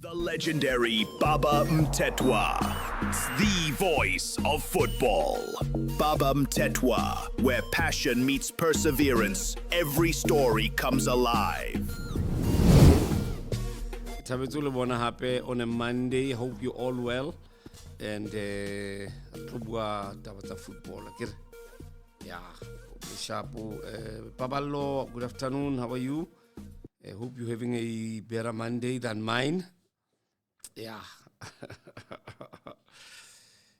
The legendary Baba Mthethwa, the voice of football. Baba Mthethwa, where passion meets perseverance, every story comes alive. Tabetsule bona hape on a Monday. Hope you all well. And probua tabata football. Yeah, Shapo. Babalo, good afternoon. How are you? I hope you're having a better Monday than mine. Yeah.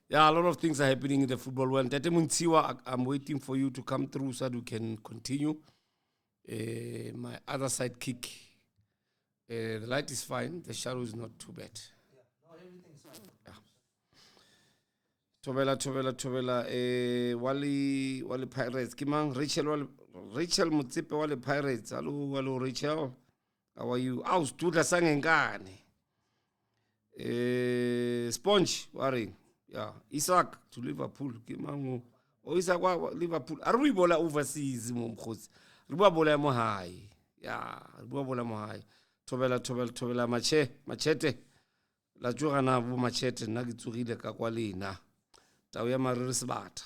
Yeah, a lot of things are happening in the football world. Tate Mthethwa, I'm waiting for you to come through so that we can continue. My other side kick. The light is fine. The shadow is not too bad. Yeah, no, everything's fine. Yeah. Tobela. Wali Pirates. Kimang Rachel Mutsepe wali Pirates. Hello Rachel. How are you? Studla sangengane. Sponge worrying. Yeah. Isaac to Liverpool. Kimang Isaac wa Liverpool. Are bola overseas mumkhosi. Riba bola mo high. Yeah, riba bola mo high. Tobela machete la tsoga na bo machete nna ke tsogile ka kwa lena tao ya marere sebata.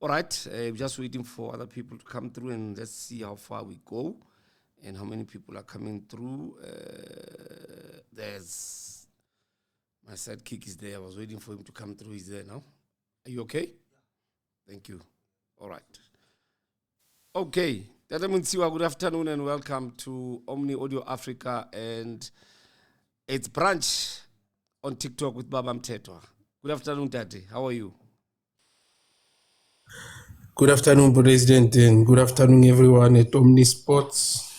All right, just waiting for other people to come through and let's see how far we go and how many people are coming through. There's my sidekick is there. I was waiting for him to come through. He's there now. Are you okay? Yeah. Thank you. All right. Okay. Tate Mthethwa, good afternoon and welcome to Omni Audio Africa and its branch on TikTok with Baba Mthethwa. Good afternoon, Tate. How are you? Good afternoon, President, and good afternoon, everyone at Omni Sports.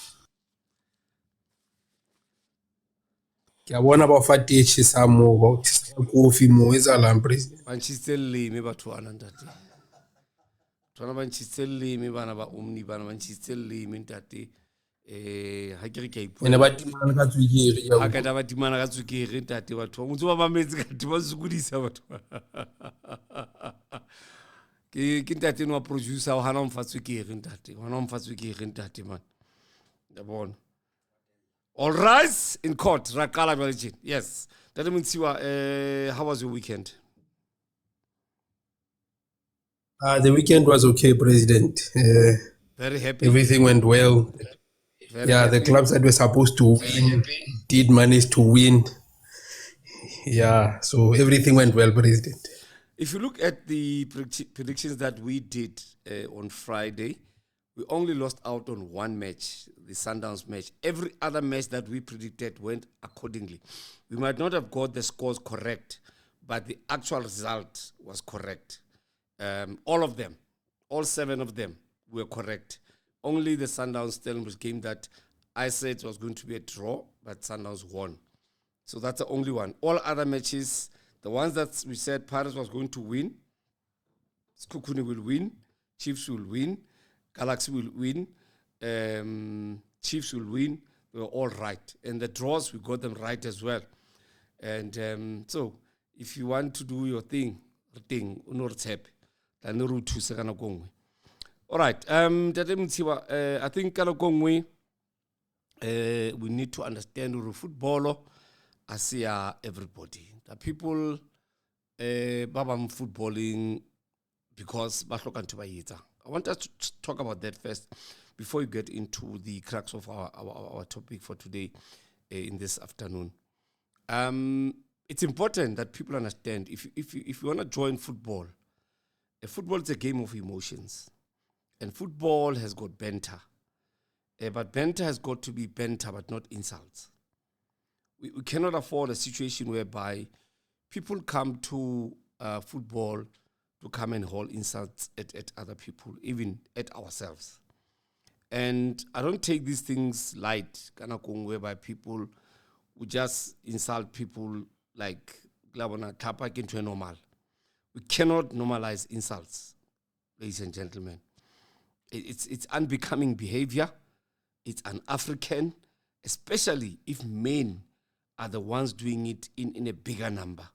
Kiabona bafatechi samo bautisa kofi mo ezalam President. Banchistelle me batwana Tate. Twana banchistelle me bana ba Omni bana banchistelle me Tate. Ha ke re ke ipona. Ene batimana ka tswikiri ya. Ha ka da batimana ka tswikiri Tate batho. Motho ba mametse ka di ba sukudisa batho. Ke Tate no producer wa hana mfatswe ke re Tate. Hana mfatswe ke re Tate man. Yabona. All rise in court. Rakala Belgian. Yes. Tate Mthethwa, how was your weekend? The weekend was okay, President. Very happy. Everything went well. Very yeah, happy. the clubs that were supposed to win did manage to win. Yeah, so everything went well, President. If you look at the predictions that we did on Friday, we only lost out on one match, the Sundowns match. Every other match that we predicted went accordingly. We might not have got the scores correct, but the actual result was correct. All of them, all 7 of them were correct. Only the Sundowns Stellenbosch game that I said was going to be a draw, but Sundowns won. So that's the only one. All other matches, the ones that we said Paris was going to win, Skukuni will win, Chiefs will win, Galaxy will win, Chiefs will win. They were all right. And the draws, we got them right as well. And so, if you want to do your thing, happy. All right. Tate Mthethwa, I think we need to understand football as everybody. The people babam footballing because I want us to talk about that first before you get into the crux of our topic for today in this afternoon. It's important that people understand if you want to join football, football is a game of emotions. And football has got banter. But banter has got to be banter, but not insults. We cannot afford a situation whereby people come to football to come and haul insults at other people, even at ourselves. And I don't take these things light, whereby people would just insult people like tapak into a normal. We cannot normalize insults, ladies and gentlemen. It's unbecoming behavior. It's un-African, especially if men are the ones doing it in a bigger number.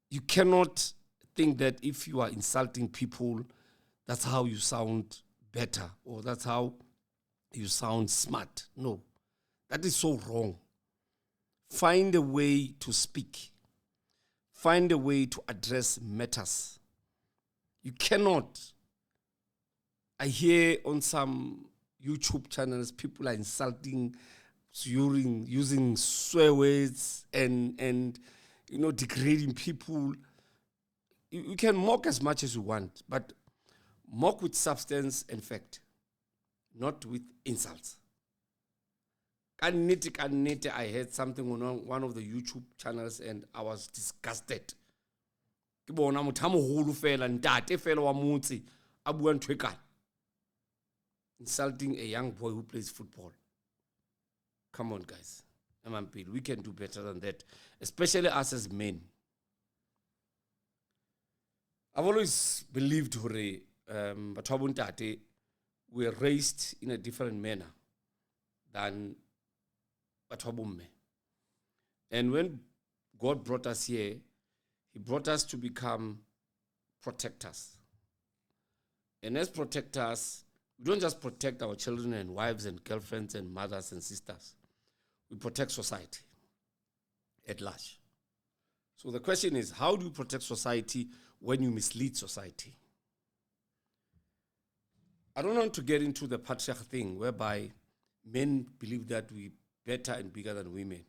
You cannot think that if you are insulting people, that's how you sound better or that's how you sound smart. No, That is so wrong. Find a way to speak. Find a way to address matters. You cannot. I hear on some YouTube channels, people are insulting, using swear words and degrading people. You can mock as much as you want, but mock with substance and fact, not with insults. I heard something on one of the YouTube channels and I was disgusted. Insulting a young boy who plays football. Come on, guys. We can do better than that, especially us as men. I've always believed we are raised in a different manner than Batwabumme. And when God brought us here, He brought us to become protectors. And as protectors, we don't just protect our children and wives and girlfriends and mothers and sisters. We protect society at large. So the question is, how do you protect society when you mislead society? I don't want to get into the patriarch thing whereby men believe that we're better and bigger than women.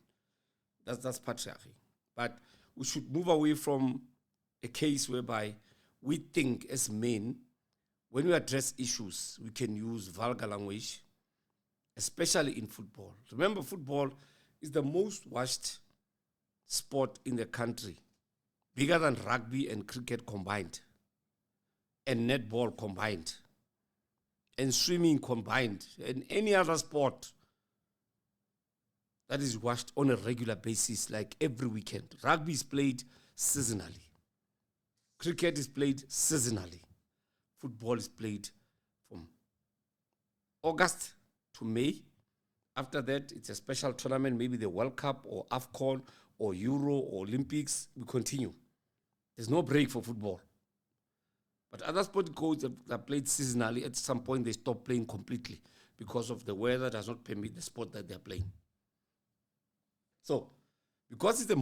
That's patriarchy. But we should move away from a case whereby we think as men, when we address issues, we can use vulgar language, especially in football. Remember, football is the most watched sport in the country, bigger than rugby and cricket combined, and netball combined, and swimming combined, and any other sport that is watched on a regular basis, like every weekend. Rugby is played seasonally. Cricket is played seasonally. Football is played from August to May. After that, it's a special tournament, maybe the World Cup or AFCON or Euro or Olympics. We continue. There's no break for football. But other sport codes that played seasonally, at some point they stop playing completely because of the weather does not permit the sport that they're playing. So, because it's the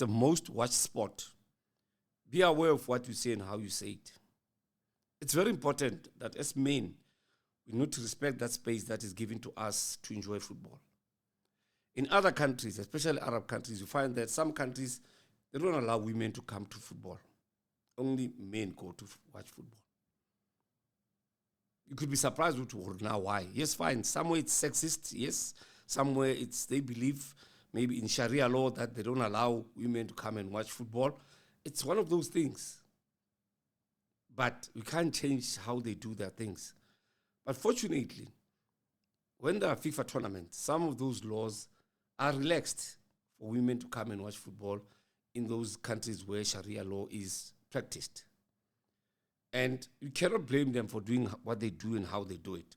most watched sport, be aware of what you say and how you say it. It's very important that as men, we need to respect that space that is given to us to enjoy football. In other countries, especially Arab countries, you find that some countries, they don't allow women to come to football. Only men go to watch football. You could be surprised now why. Yes, fine. Somewhere it's sexist. Yes. Somewhere they believe maybe in Sharia law that they don't allow women to come and watch football. It's one of those things. But we can't change how they do their things. But fortunately, when there are FIFA tournaments, some of those laws are relaxed for women to come and watch football in those countries where Sharia law is practiced. And you cannot blame them for doing what they do and how they do it.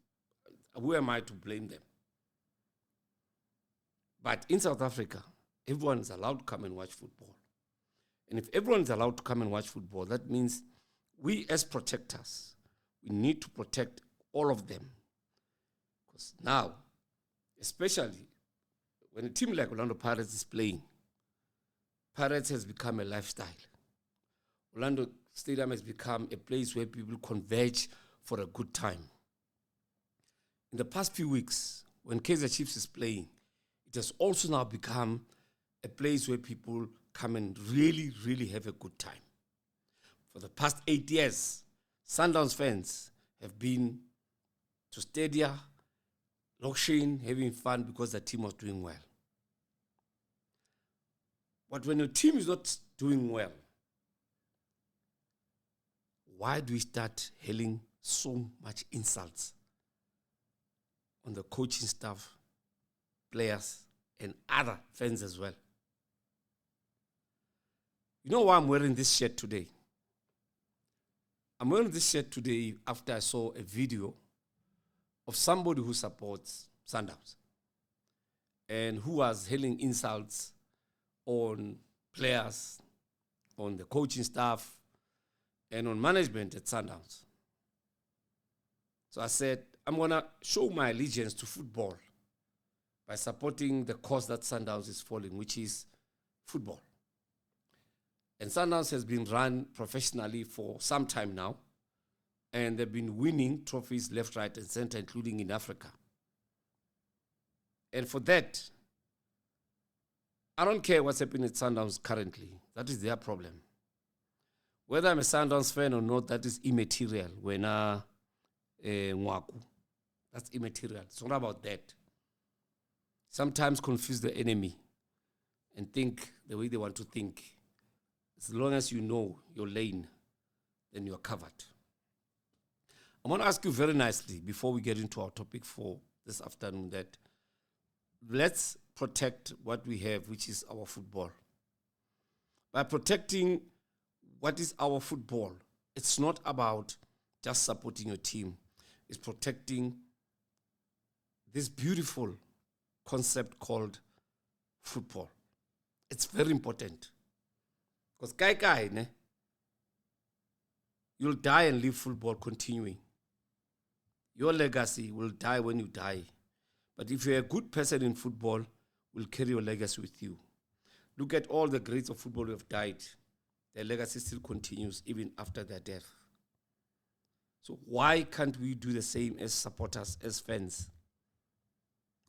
Who am I to blame them? But in South Africa, everyone is allowed to come and watch football. And if everyone is allowed to come and watch football, that means we as protectors, we need to protect all of them. Because now, especially when a team like Orlando Pirates is playing, Pirates has become a lifestyle. Orlando Stadium has become a place where people converge for a good time. In the past few weeks, when Kaizer Chiefs is playing, it has also now become a place where people come and really, really have a good time. For the past 8 years, Sundowns fans have been to stadia, Lokshin, having fun because the team was doing well. But when your team is not doing well, why do we start hailing so much insults on the coaching staff, players, and other fans as well? You know why I'm wearing this shirt today? I'm wearing this shirt today after I saw a video of somebody who supports Sundowns and who was hailing insults on players, on the coaching staff, and on management at Sundowns. So I said, I'm going to show my allegiance to football by supporting the cause that Sundowns is following, which is football. And Sundowns has been run professionally for some time now, and they've been winning trophies left, right, and center, including in Africa. And for that, I don't care what's happening at Sundowns currently. That is their problem. Whether I'm a Sundowns fan or not, that is immaterial. That's immaterial. It's not about that. Sometimes confuse the enemy and think the way they want to think. As long as you know your lane, then you're covered. I want to ask you very nicely, before we get into our topic for this afternoon, that let's protect what we have, which is our football. By protecting what is our football, it's not about just supporting your team. It's protecting this beautiful concept called football. It's very important. Because you'll die and leave football continuing. Your legacy will die when you die. But if you're a good person in football, we'll carry your legacy with you. Look at all the greats of football who have died. Their legacy still continues even after their death. So why can't we do the same as supporters, as fans?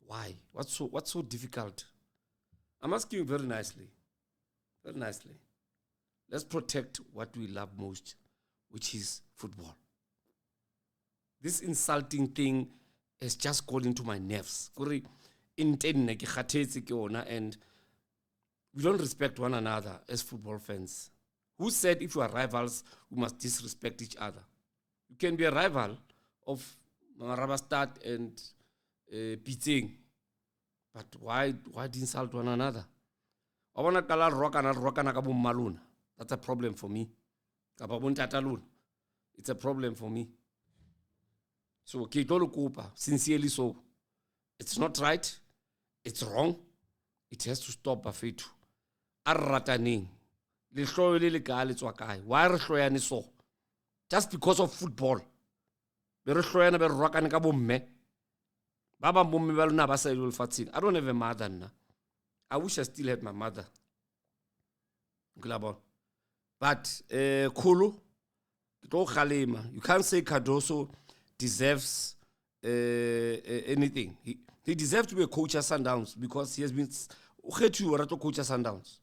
Why? What's so difficult? I'm asking you very nicely. Very nicely. Let's protect what we love most, which is football. This insulting thing has just got into my nerves. And we don't respect one another as football fans. Who said if you are rivals, we must disrespect each other? You can be a rival of Marabastad and Piting, but why insult one another? I want to call rock. That's a problem for me. It's a problem for me. So, sincerely so. It's not right. It's wrong. It has to stop, Bafetu. Arrataning. Why are so? Just because of football. I don't have a mother now. I wish I still had my mother. But Kulu, you can't say Cardoso deserves anything. He deserves to be a coach at Sundowns because he has been coach at Sundowns.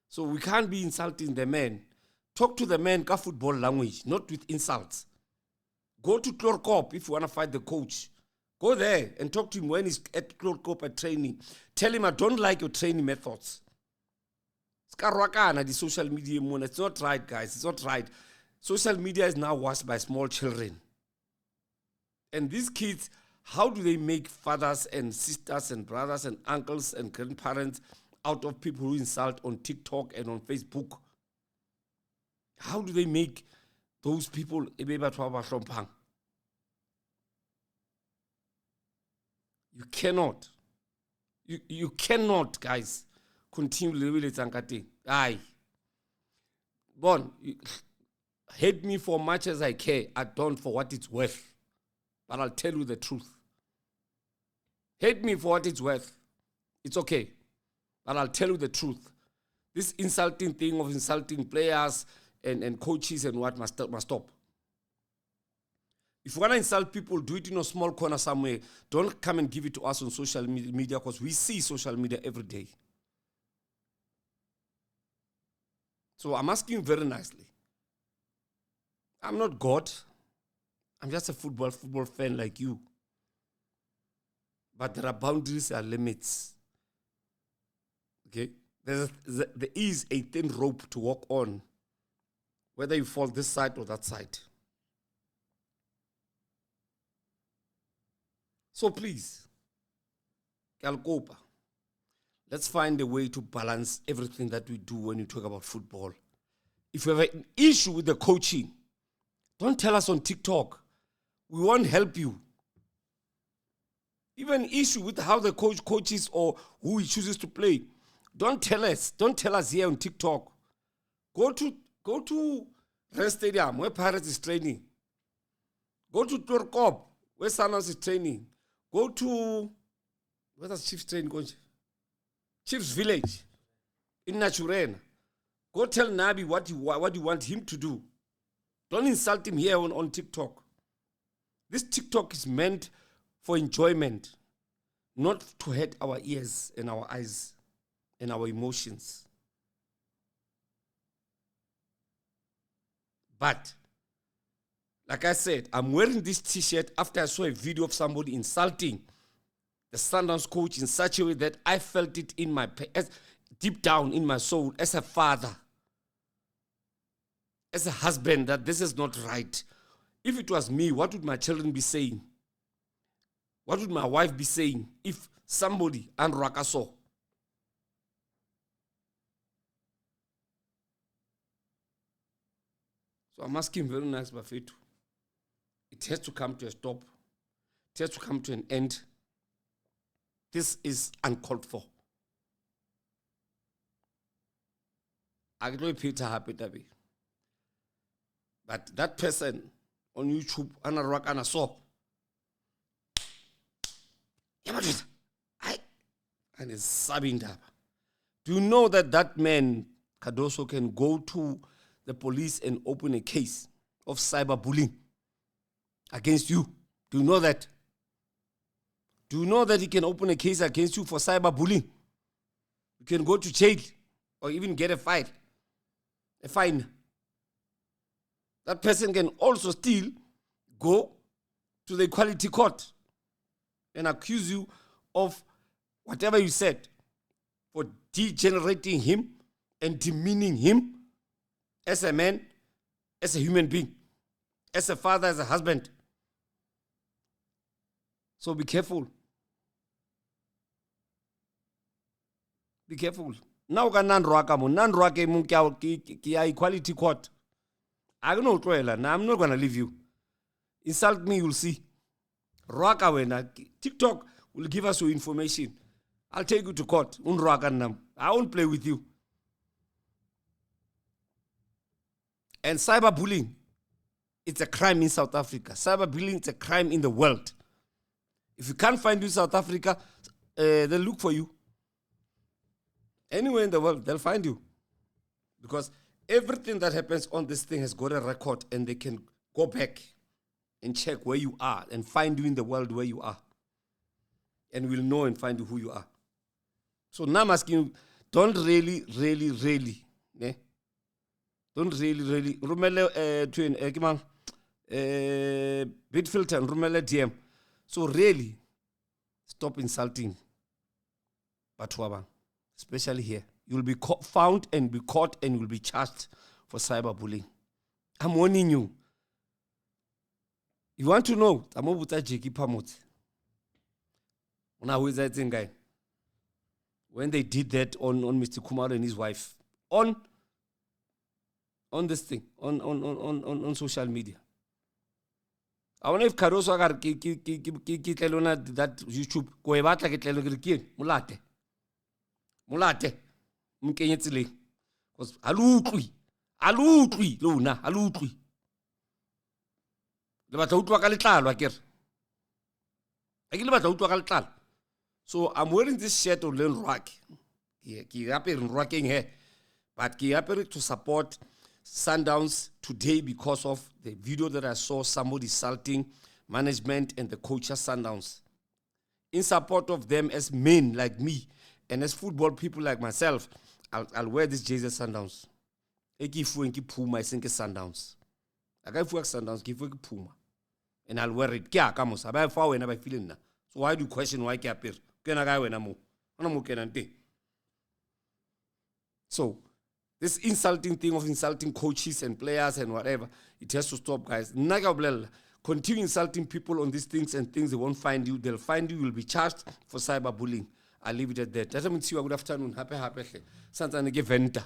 So we can't be insulting the man. Talk to the man ka football language, not with insults. Go to Clorcop if you want to fight the coach. Go there and talk to him when he's at Clorcop at training. Tell him I don't like your training methods. The social media, it's not right, guys. It's not right. Social media is now watched by small children. And these kids, how do they make fathers and sisters and brothers and uncles and grandparents out of people who insult on TikTok and on Facebook? How do they make those people You cannot. You cannot, guys, continue with it. Aye. Bon, hate me for much as I care. I don't for what it's worth. But I'll tell you the truth. Hate me for what it's worth. It's okay. But I'll tell you the truth. This insulting thing of insulting players and coaches and what must stop. If you want to insult people, do it in a small corner somewhere. Don't come and give it to us on social media because we see social media every day. So I'm asking you very nicely. I'm not God. I'm just a football fan like you. But there are boundaries and limits. Okay? There is a thin rope to walk on, whether you fall this side or that side. So please, Kalkopa, let's find a way to balance everything that we do when you talk about football. If you have an issue with the coaching, don't tell us on TikTok. We won't help you. Even an issue with how the coach coaches or who he chooses to play, don't tell us. Don't tell us here on TikTok. Go to Red Stadium where Pirates is training. Go to Torkop where Sundowns is training. Go to Where does Chiefs train, Konje? Chiefs Village in Naturena. Go tell Nabi what you want him to do. Don't insult him here on TikTok. This TikTok is meant for enjoyment, not to hurt our ears and our eyes and our emotions. But, like I said, I'm wearing this t-shirt after I saw a video of somebody insulting the Sundowns coach in such a way that I felt it in my deep down in my soul as a father, as a husband, that this is not right. If it was me, what would my children be saying? What would my wife be saying if somebody unraka saw? So I'm asking very nice, Bafetu. It has to come to a stop. It has to come to an end. This is uncalled for. I don't know if it's happy to be. But that person on YouTube, Anna Rock, Anna saw. And is subbing up. Do you know that that man, Cardoso, can go to the police and open a case of cyberbullying against you? Do you know that? Do you know that he can open a case against you for cyberbullying? You can go to jail or even get a fine. That person can also still go to the equality court and accuse you of whatever you said for degenerating him and demeaning him as a man, as a human being, as a father, as a husband. So be careful. Be careful. Now ka nanrwaka mo kia equality court. I don't know now I'm not gonna leave you. Insult me, you'll see. Rwaka wena. TikTok will give us your information. I'll take you to court. I won't play with you. And cyberbullying, it's a crime in South Africa. Cyberbullying is a crime in the world. If you can't find you in South Africa, they'll look for you. Anywhere in the world, they'll find you. Because everything that happens on this thing has got a record, and they can go back and check where you are and find you in the world where you are. And we'll know and find you who you are. So now I'm asking you, don't really, rumele to bid filter and rumele DM. So really, stop insulting Batwaba, especially here. You'll be found and be caught and you'll be charged for cyberbullying. I'm warning you. You want to know? Amobuta Jeki Pamot. Now who is that thing guy? When they did that on Mr. Kumar and his wife on this thing on social media. I wonder if Caruso agar ki that YouTube ko e batla ke tlelo ke re mulate mkenyetsile because alutwi lona alutwi le batla utwa ka letlalo akere le batla utwa ka letlalo. So I'm wearing this shirt on Len Rock. Ki apere rocking here, but ki apere to support Sundowns today because of the video that I saw somebody insulting management and the coach of Sundowns. In support of them as men like me and as football people like myself, I'll wear this jersey Sundowns. Ekifu enki Puma isenke Sundowns. Akaifu ak Sundowns kifu enki Puma. And I'll wear it. Kya kamos. Abai fa wena bai feeling na. So why do you question why ki apere? Kena ga wena mo. Ana mo kenante. So this insulting thing of insulting coaches and players and whatever, it has to stop, guys. Continue insulting people on these things and things they won't find you. They'll find you. You'll be charged for cyberbullying. I'll leave it at that. That means you good afternoon. Happy. Santa nege venta.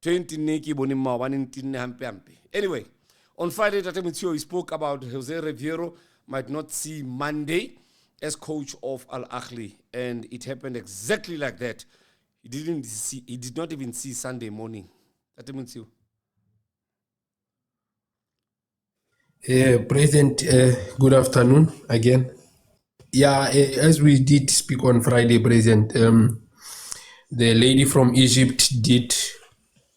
20 neki bonima 1 hampe. Anyway, on Friday, that means we spoke about Jose Riveiro might not see Monday as coach of Ahly, and it happened exactly like that. He did not even see Sunday morning. That means you. President, good afternoon again. Yeah, as we did speak on Friday, President, the lady from Egypt did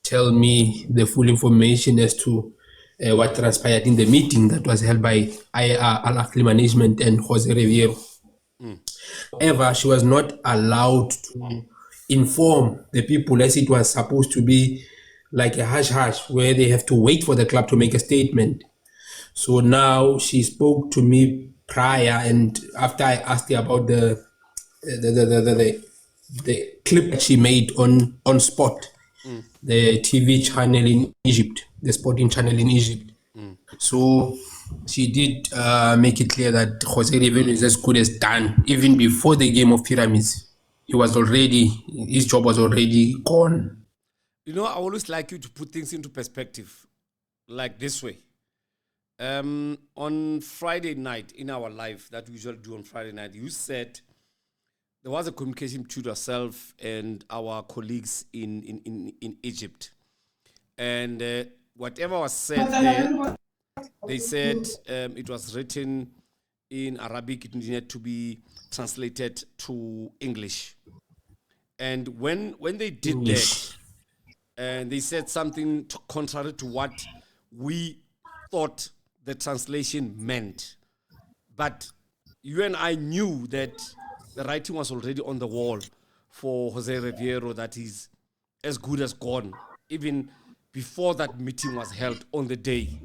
tell me the full information as to what transpired in the meeting that was held by Al Ahly management and Jose Riveiro. However, she was not allowed to inform the people as it was supposed to be like a hush hush where they have to wait for the club to make a statement. So now she spoke to me prior, and after I asked her about the clip that she made on Spot, the TV channel in Egypt, the sporting channel in Egypt. So she did make it clear that Jose Riveiro is as good as done. Even before the game of Pyramids, his job was already gone. You know, I always like you to put things into perspective, like this way. On Friday night in our live that we usually do on Friday night, you said there was a communication between yourself and our colleagues in Egypt. And whatever was said there, they said it was written in Arabic, it needed to be translated to English. And when they did that, and they said something contrary to what we thought the translation meant. But you and I knew that the writing was already on the wall for Jose Riveiro that he's as good as gone, even before that meeting was held on the day.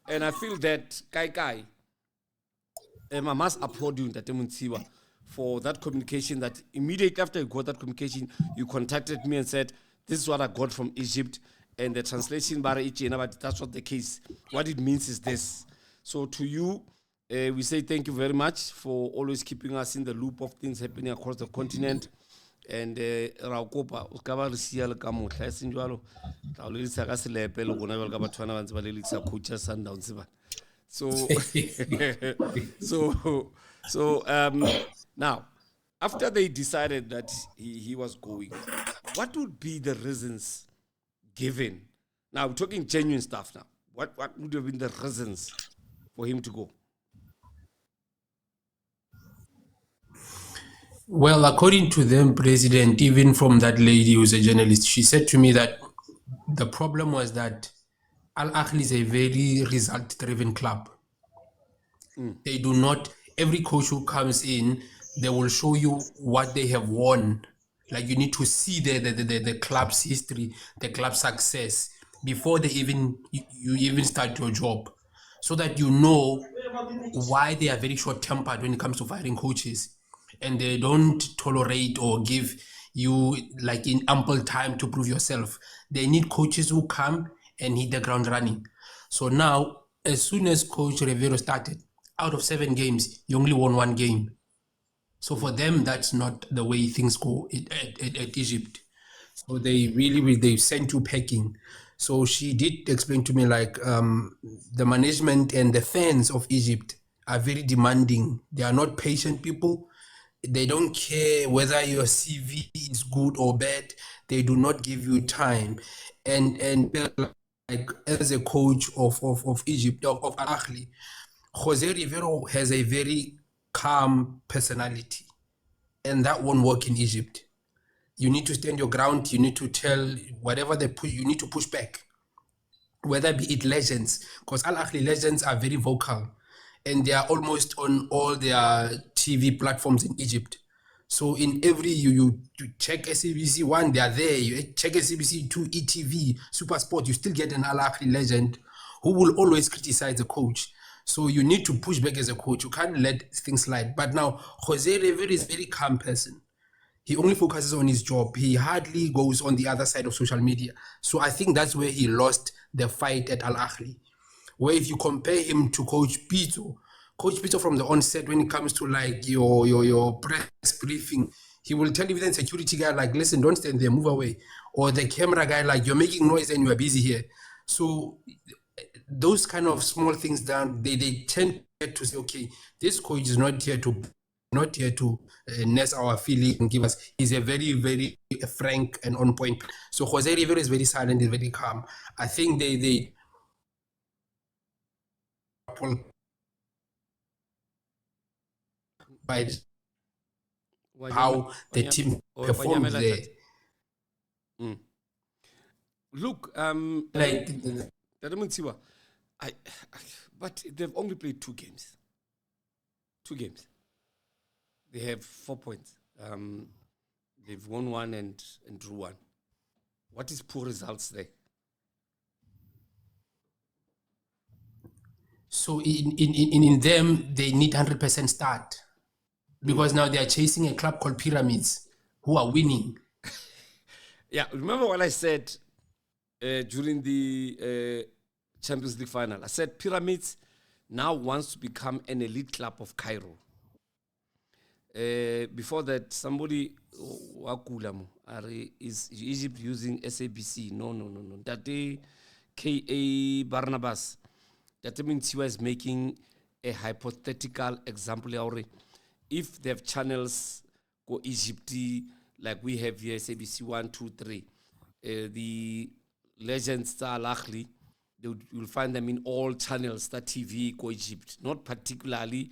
And I feel that Kai, I must applaud you, Mthethwa, for that communication, that immediately after you got that communication, you contacted me and said, this is what I got from Egypt, and the translation, but that's not the case. What it means is this. So to you, we say thank you very much for always keeping us in the loop of things happening across the continent. And Raukopa, Uskava Risial Kamutla, Sinjalo, Taulisa Gasilepe, Luguna, Gabatwana, Valisa, Kucha, Sundowns. So now, after they decided that he was going, what would be the reasons given? Now, we're talking genuine stuff now. What would have been the reasons for him to go? Well, according to them, President, even from that lady who's a journalist, she said to me that the problem was that Al Ahly is a very result-driven club. They do not, every coach who comes in, they will show you what they have won. Like you need to see the club's history, the club's success before you even start your job, so that you know why they are very short-tempered when it comes to firing coaches, and they don't tolerate or give you like in ample time to prove yourself. They need coaches who come and hit the ground running. So now, as soon as Coach Riveiro started, out of 7 games, he only won 1 game. So for them, that's not the way things go at Egypt. So they sent you packing. So she did explain to me like the management and the fans of Egypt are very demanding. They are not patient people. They don't care whether your CV is good or bad. They do not give you time. And like as a coach of Egypt, of Al Ahly, Jose Riveiro has a very calm personality, and that won't work in Egypt. You need to stand your ground. You need to tell whatever they put. You need to push back, whether be it legends, because Al Ahly legends are very vocal, and they are almost on all their TV platforms in Egypt. So in every you check SABC 1, they are there. You check SABC 2, ETV, Super Sport, you still get an Al Ahly legend who will always criticize the coach. So you need to push back as a coach. You can't let things slide. But now Jose Riveiro is a very calm person. He only focuses on his job. He hardly goes on the other side of social media. So I think that's where he lost the fight at Al Ahly. Where if you compare him to Coach Pito from the onset, when it comes to like your press briefing, he will tell even the security guy like, listen, don't stand there, move away. Or the camera guy like, you're making noise and you are busy here. So those kind of small things down, they tend to say, okay, this coach is not here to nest our feeling and give us. He's a very, very frank and on point. So Jose Riveiro is very silent, is very calm. I think they by how the team performed there. Look, Like Mthethwa, but they've only played 2 games. 2 games. They have 4 points. They've won 1 and drew 1. What is poor results there? so in them they need 100% start because now they are chasing a club called Pyramids who are winning. Yeah, remember what I said during the Champions League final? I said Pyramids now wants to become an elite club of Cairo. Before that, somebody is Egypt using SABC? No. That day, K.A. Barnabas. That means he is making a hypothetical example. If they have channels go Egypt like we have here, SABC 1, 2, 3, the legends Ahly, you'll find them in all channels that TV go Egypt, not particularly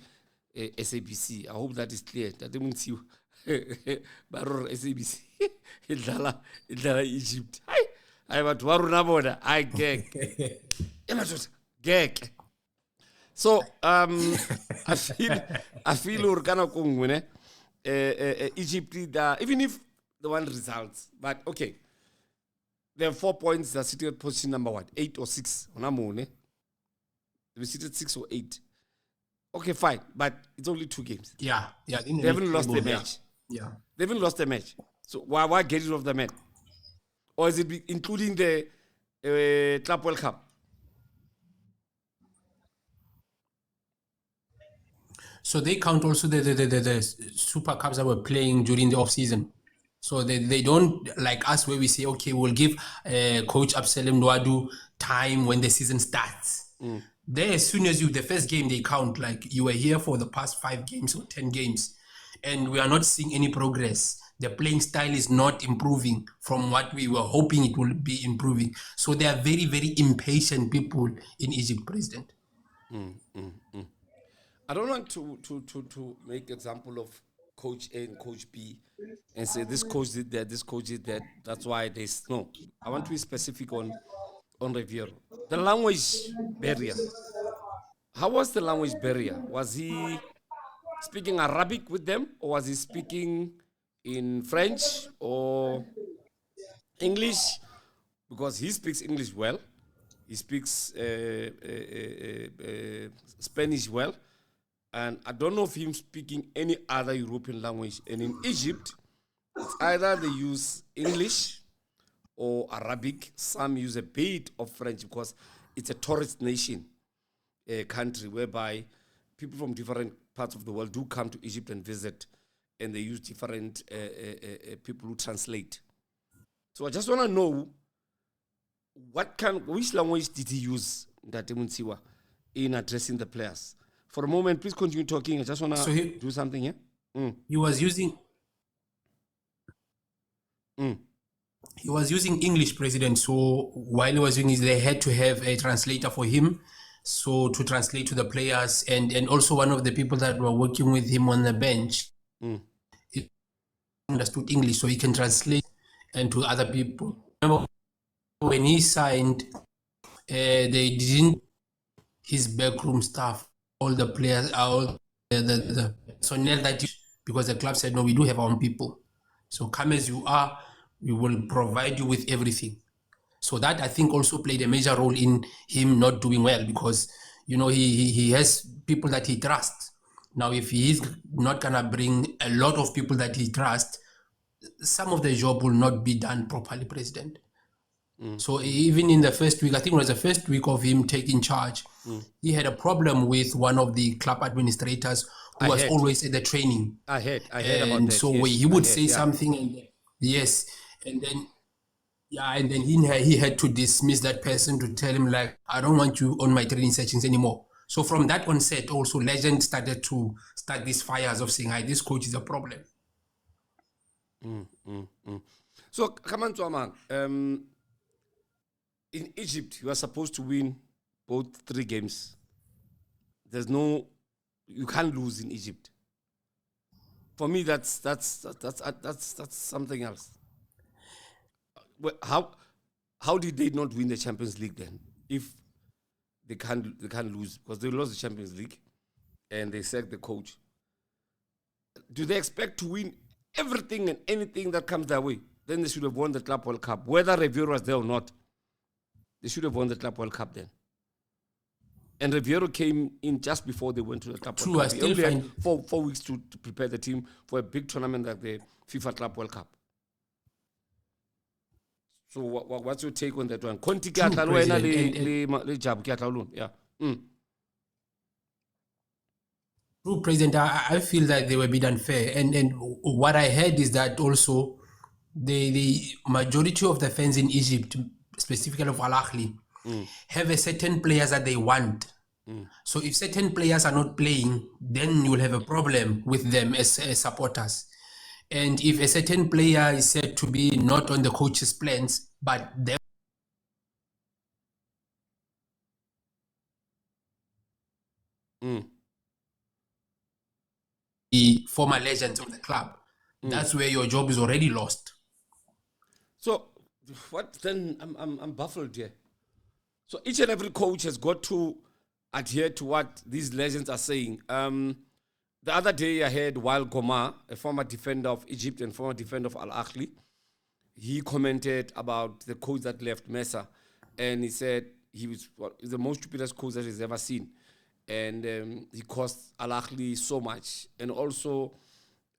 SABC. I hope that is clear. That means you Baror SABC idlala Egypt. I want waruna bona. I gag. Gag. So I feel we're gonna go Egypt even if the one results, but okay. There are 4 points that sitting at position number 8 or 6. They seated 6 or 8. Okay, fine, but it's only 2 games. Yeah. They haven't lost a match. Yeah. They haven't lost a match. So why get rid of the man? Or is it including the Club World Cup? So they count also the Super Cups that were playing during the off season. So they don't like us where we say, okay, we'll give Coach Absalom Nwadu time when the season starts. There, as soon as the first game, they count like you were here for the past 5 games or 10 games. And we are not seeing any progress. The playing style is not improving from what we were hoping it will be improving. So they are very, very impatient people in Egypt, President. I don't want to make example of Coach A and Coach B and say this coach did that, this coach did that. That's why no. I want to be specific on Riviero. The language barrier. How was the language barrier? Was he speaking Arabic with them, or was he speaking in French or English? Because he speaks English well. He speaks Spanish well. And I don't know if him speaking any other European language. And in Egypt, it's either they use English or Arabic. Some use a bit of French because it's a tourist nation, a country whereby people from different parts of the world do come to Egypt and visit, and they use different people who translate. So I just want to know which language did he use, Ndate Mthethwa, in addressing the players? For a moment, please continue talking. I just want to do something here. He was using he was using English, President. So while he was doing it, they had to have a translator for him, so to translate to the players, and also one of the people that were working with him on the bench he understood English, so he can translate and to other people. Remember when he signed, they didn't his backroom staff, all the players, all the personnel that because the club said no, we do have our own people. So come as you are, we will provide you with everything. So that I think also played a major role in him not doing well because he has people that he trusts. Now if he is not gonna bring a lot of people that he trusts, some of the job will not be done properly, President. So even in the first week, I think it was the first week of him taking charge, he had a problem with one of the club administrators who was always at the training. I heard about that. So yes, he would say something, and yes, and then he had to dismiss that person to tell him like, I don't want you on my training sessions anymore. So from that onset, also legends started to start these fires of saying, this coach is a problem. So come on to Amang. In Egypt, you are supposed to win both 3 games. You can't lose in Egypt. For me, that's something else. How did they not win the Champions League then? If they can't lose, because they lost the Champions League and they sacked the coach. Do they expect to win everything and anything that comes their way? Then they should have won the Club World Cup. Whether Riveiro was there or not, they should have won the Club World Cup then. And Riviero came in just before they went to the Club True, World I Cup. He still only find- had 4 weeks to prepare the team for a big tournament like the FIFA Club World Cup. So what's your take on that one? Conti ke a tla le wena le Jabu ke a tla le lona. Yeah. True, President, I feel that they were a bit unfair. And what I heard is that also the majority of the fans in Egypt, specifically of Ahly, have a certain players that they want. So if certain players are not playing, then you will have a problem with them as supporters. And if a certain player is said to be not on the coach's plans, but they the former legends of the club, that's where your job is already lost. So what then? I'm baffled here. So each and every coach has got to adhere to what these legends are saying. The other day I heard Wael Goma, a former defender of Egypt and former defender of Ahly, he commented about the coach that left Mesa, and he said he was the most stupidest coach that he's ever seen, and he cost Ahly so much. And also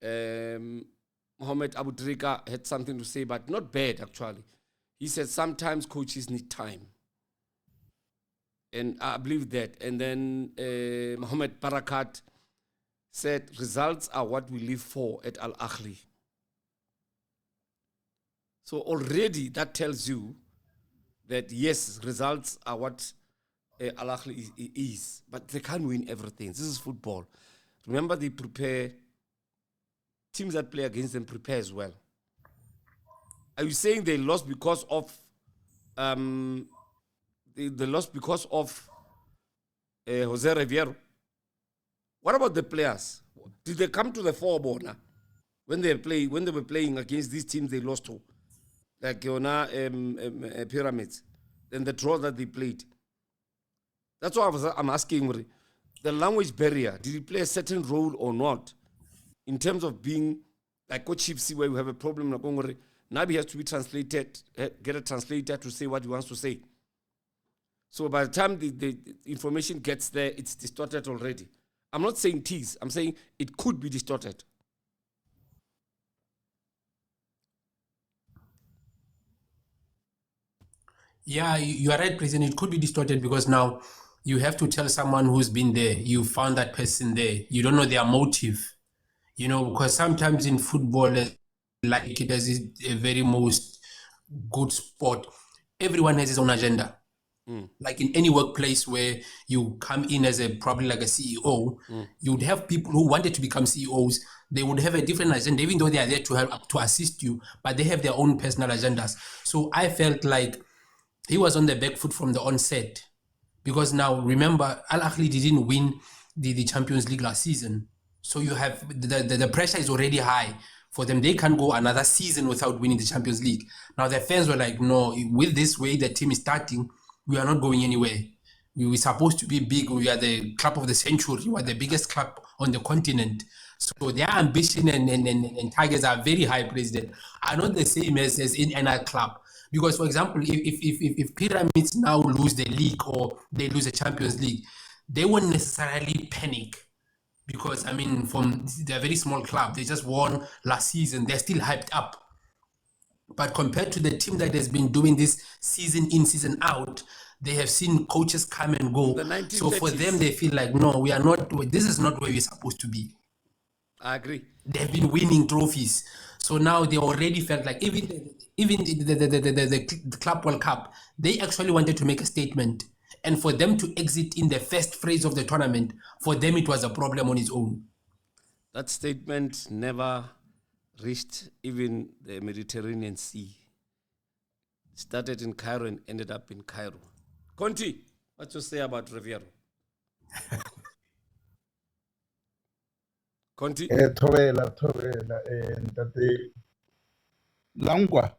Mohamed Abu Trika had something to say, but not bad actually. He said sometimes coaches need time. And I believe that. And then Mohamed Barakat said, results are what we live for at Ahly. So already that tells you that yes, results are what Ahly is, but they can't win everything. This is football. Remember, they prepare, teams that play against them prepare as well. Are you saying they lost because of they lost because of Jose Riveiro? What about the players? Did they come to the fore now when they were playing against these teams they lost to, like Pyramids, and the draw that they played? That's why I'm asking, the language barrier. Did he play a certain role or not? In terms of being like Coach Chipsy, where you have a problem, now he has to be translated, get a translator to say what he wants to say. So by the time the information gets there, it's distorted already. I'm not saying tease. I'm saying it could be distorted. Yeah, you are right, President. It could be distorted because now you have to tell someone who's been there. You found that person there. You don't know their motive. Because sometimes in football, like it is a very most good sport, everyone has his own agenda. Like in any workplace where you come in as probably like a CEO, you would have people who wanted to become CEOs. They would have a different agenda, even though they are there to help to assist you, but they have their own personal agendas. So I felt like he was on the back foot from the onset, because now remember, Al Ahly didn't win the Champions League last season, so you have the pressure is already high for them. They can't go another season without winning the Champions League. Now the fans were like, no, with this way the team is starting, we are not going anywhere. We were supposed to be big. We are the club of the century. We are the biggest club on the continent. So their ambition and targets are very high, President. Are not the same as in any club. Because, for example, if Pyramids now lose the league or they lose the Champions League, they won't necessarily panic. Because, they're a very small club. They just won last season. They're still hyped up. But compared to the team that has been doing this season in, season out, they have seen coaches come and go. So for them, they feel like, no, we are not, this is not where we're supposed to be. I agree. They've been winning trophies. So now they already felt like even the Club World Cup, they actually wanted to make a statement. And for them to exit in the first phase of the tournament, for them it was a problem on its own. That statement never reached even the Mediterranean Sea. Started in Cairo and ended up in Cairo. Conti, what you say about Riviero? Conti. Thobela, ntate. Langwa.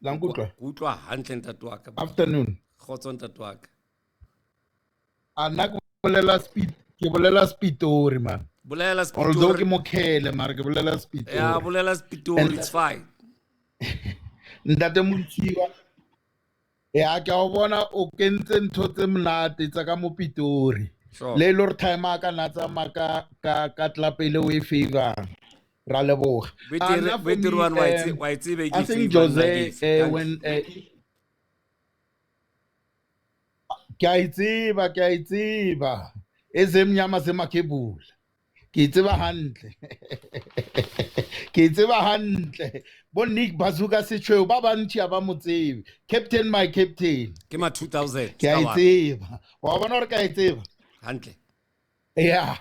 Kutlwa hantle ntate wa ka. Afternoon. Khotso ntate wa ka. Ana ke bolela Spitori man. Bolela Although ke Spitori. mokhele mara ke bolela Spitori. Yeah, bolela Spitori, it's fine. Ntate Mthethwa. Ya ke a bona o kentse ntho tse mnate tsa ka mo Pitori. Sure. Le lor time aka na tsa maka ka club ile we favor. Ra leboga. I think Jose when ke a itseba ezemnyama zemakebula ke itseba hantle bo Nick Bazuka Sechweo ba bantshi aba motsebe captain my captain ke ma 2000 ke a itseba wa bona re ka itseba hantle. yeah.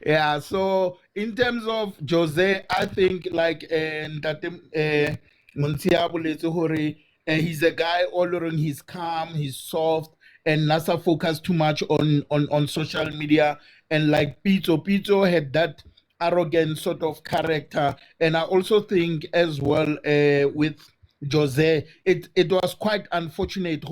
Yeah, so in terms of Jose, I think like Ntate Mthethwa, he's a guy all around. He's calm, he's soft, and NASA focus too much on social media. And like Pito had that arrogant sort of character, and I also think as well with Jose, it was quite unfortunate.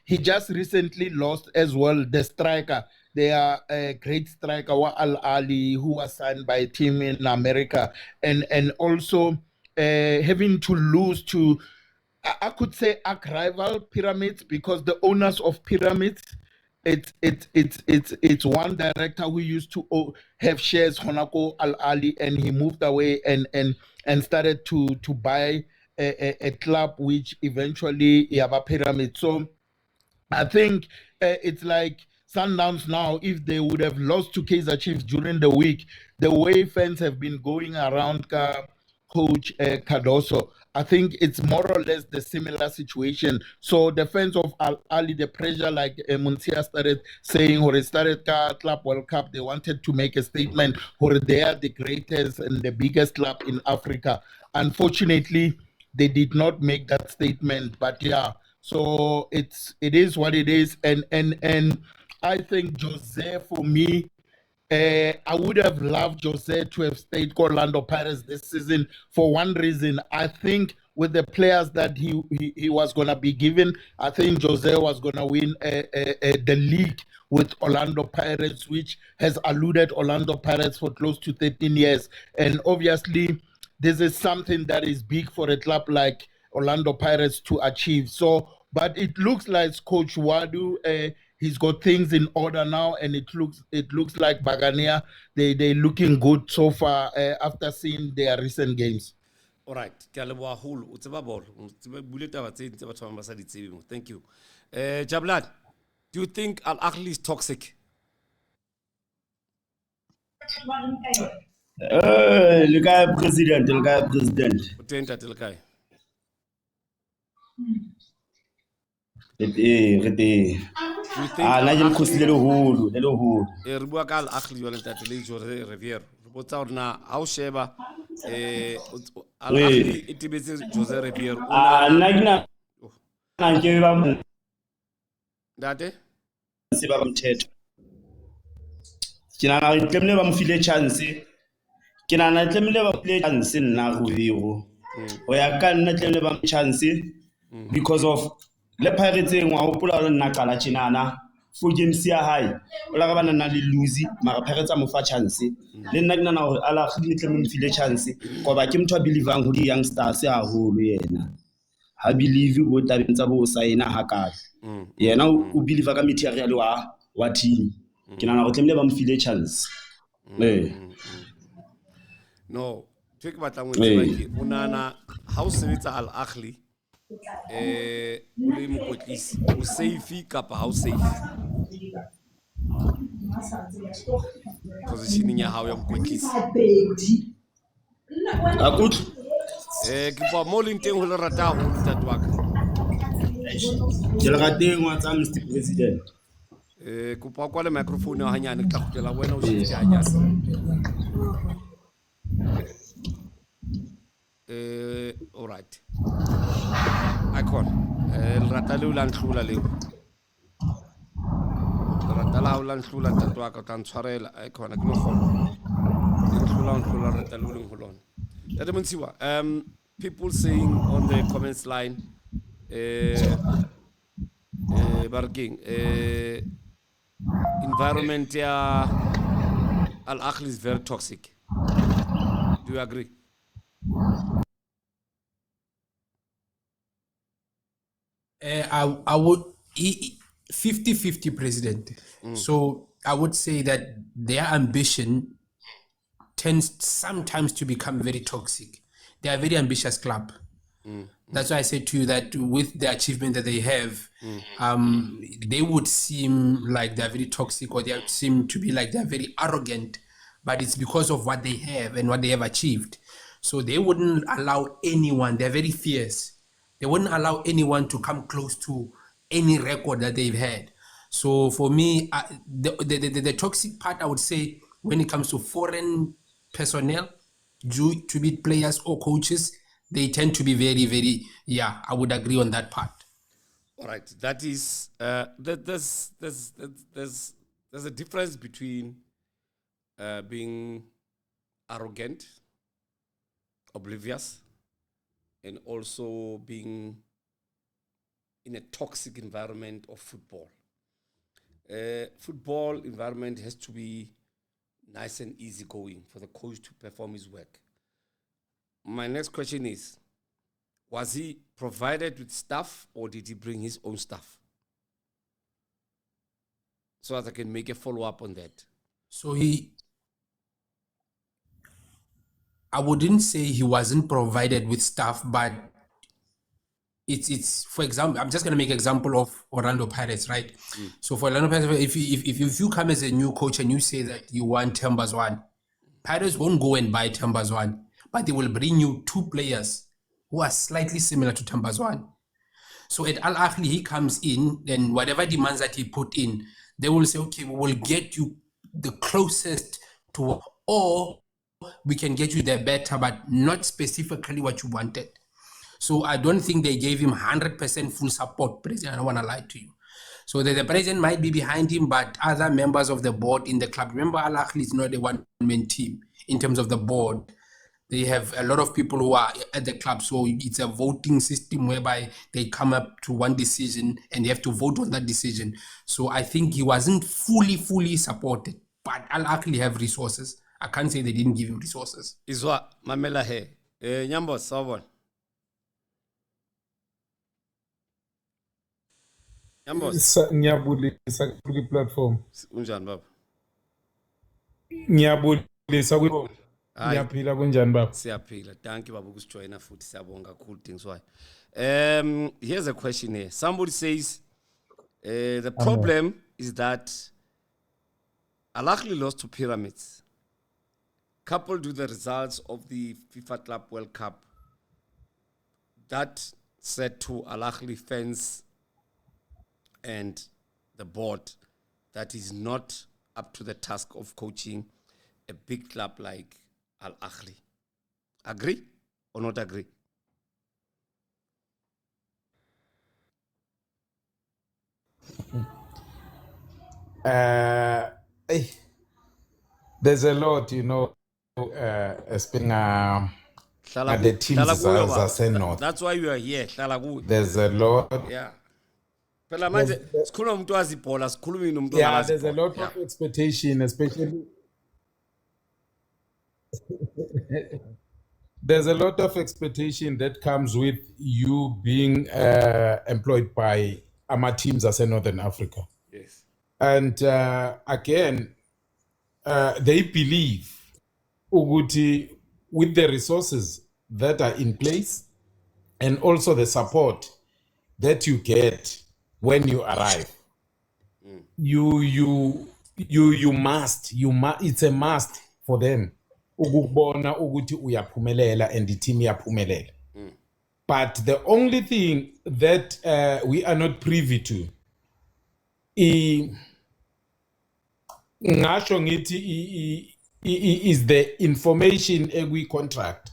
He just recently lost as well the striker. They are a great striker, Ahly, who was signed by a team in America, and also having to lose to, I could say, arch rival Pyramids, because the owners of Pyramids, it's one director who used to have shares Honako Ahly, and he moved away and started to buy a club which eventually Yaba Pyramid. So I think it's like Sundowns now, if they would have lost to Kaizer Chiefs during the week, the way fans have been going around Coach Cardoso, I think it's more or less the similar situation. So the fans of Ahly, the pressure, like Mthethwa started saying, or it started Club World Cup, they wanted to make a statement, or they are the greatest and the biggest club in Africa. Unfortunately, they did not make that statement, but yeah. So it is what it is, and I think Jose, for me, I would have loved Jose to have stayed with Orlando Pirates this season for one reason. I think with the players that he was going to be given, I think Jose was going to win the league with Orlando Pirates, which has eluded Orlando Pirates for close to 13 years. And obviously, this is something that is big for a club like Orlando Pirates to achieve. So, but it looks like Coach Wadu, he's got things in order now, and it looks like Bagania, they're looking good so far after seeing their recent games. All right, thank you. Jablan, do you think Ahly is toxic? Le guy president. Nigel Kusi le holo. Re bua ka Ahly jwale ntate le Jose Riveiro. Re botsa hore na ha o sheba Ahly e tibetse Jose Riveiro. Nna ke na ke ba mo Ntate se ba Mthethwa. Ke na re tlemile ba mo file chance. Ke na tlemile ba play chance nna Riveiro. O ya ka nna tlemile ba chance because of le Pirates ngwa hopola le nna qala tjinana for games ya high o la ga bana na le lose mara Pirates mo fa chance le nna ke nana hore Ahly tle mo file chance goba ke motho a believang ho di youngsters ya holo yena ha believe o tabeng tsa bo sign ha ka yena o believe ka material wa team ke nana go tlemile ba mo file chance no ke batla mo tseba ke bonana ha o sebetsa Ahly o le mokotlisi o safe kapa ha o safe positioning ya hao ya mokotlisi a good ke pa mo le nteng ho le rata ho ntate wa ka ke le rateng wa tsa Mr President ke pa kwa le microphone ha nyane ke tla khutela wena o shitse hanyane all right icon el rata le ulanhlula le rata la o la nhlula ntate wa ka o tla ntshwarela a khona ke no kgona nhlula re tla le boleng ho lona Ntate Mthethwa, people saying on the comments line barking environment ya Al Ahly is very toxic. Do you agree? I would 50-50 president. So I would say that their ambition tends sometimes to become very toxic. They are a very ambitious club. That's why I said to you that with the achievement that they have, they would seem like they're very toxic, or they seem to be like they're very arrogant, but it's because of what they have and what they have achieved. So they wouldn't allow anyone, they're very fierce. They wouldn't allow anyone to come close to any record that they've had. So for me, the toxic part, I would say, when it comes to foreign personnel, due to be players or coaches, they tend to be very, very, I would agree on that part. All right, that is, there's a difference between being arrogant, oblivious, and also being in a toxic environment of football. Football environment has to be nice and easy going for the coach to perform his work. My next question is, was he provided with staff or did he bring his own staff? So that I can make a follow-up on that. So I wouldn't say he wasn't provided with staff, but it's for example, I'm just going to make an example of Orlando Pirates, right? So for Orlando Pirates, if you come as a new coach and you say that you want Thembazwane, Pirates won't go and buy Thembazwane, but they will bring you two players who are slightly similar to Thembazwane. So at Al Ahly, he comes in, and whatever demands that he put in, they will say, okay, we will get you the closest to, or we can get you the better, but not specifically what you wanted. So I don't think they gave him 100% full support, President. I don't want to lie to you. So the president might be behind him, but other members of the board in the club, remember Al Ahly is not a one-man team in terms of the board. They have a lot of people who are at the club. So it's a voting system whereby they come up to one decision and they have to vote on that decision. So I think he wasn't fully supported, but Al Ahly have resources. I can't say they didn't give him resources. Izwa mamela he Nyambo sawubona. Nyambo Ngiyabulisa ku platform. unjani baba? Ngiyabulisa ku Ngiyaphila kunjani baba? Siyaphila. Thank you baba ukusijoina futhi siyabonga kakhulu things why. Here's a question here. Somebody says the problem is that Al Ahly lost to Pyramids. Coupled with the results of the FIFA Club World Cup, that said to Al Ahly fans and the board that is not up to the task of coaching a big club like Al Ahly. Agree or not agree? There's a lot, speaking at the teams North. That's why you are here. There's a lot. Yeah. There's a lot of expectation, especially. There's a lot of expectation that comes with you being employed by AMA teams as in Northern Africa. Yes. And again, they believe Uguti with the resources that are in place and also the support that you get when you arrive. You must, it's a must for them. Ukubona ukuthi uyaphumelela and the team yaphumelela. But the only thing that we are not privy to ngasho ngithi is the information we contract,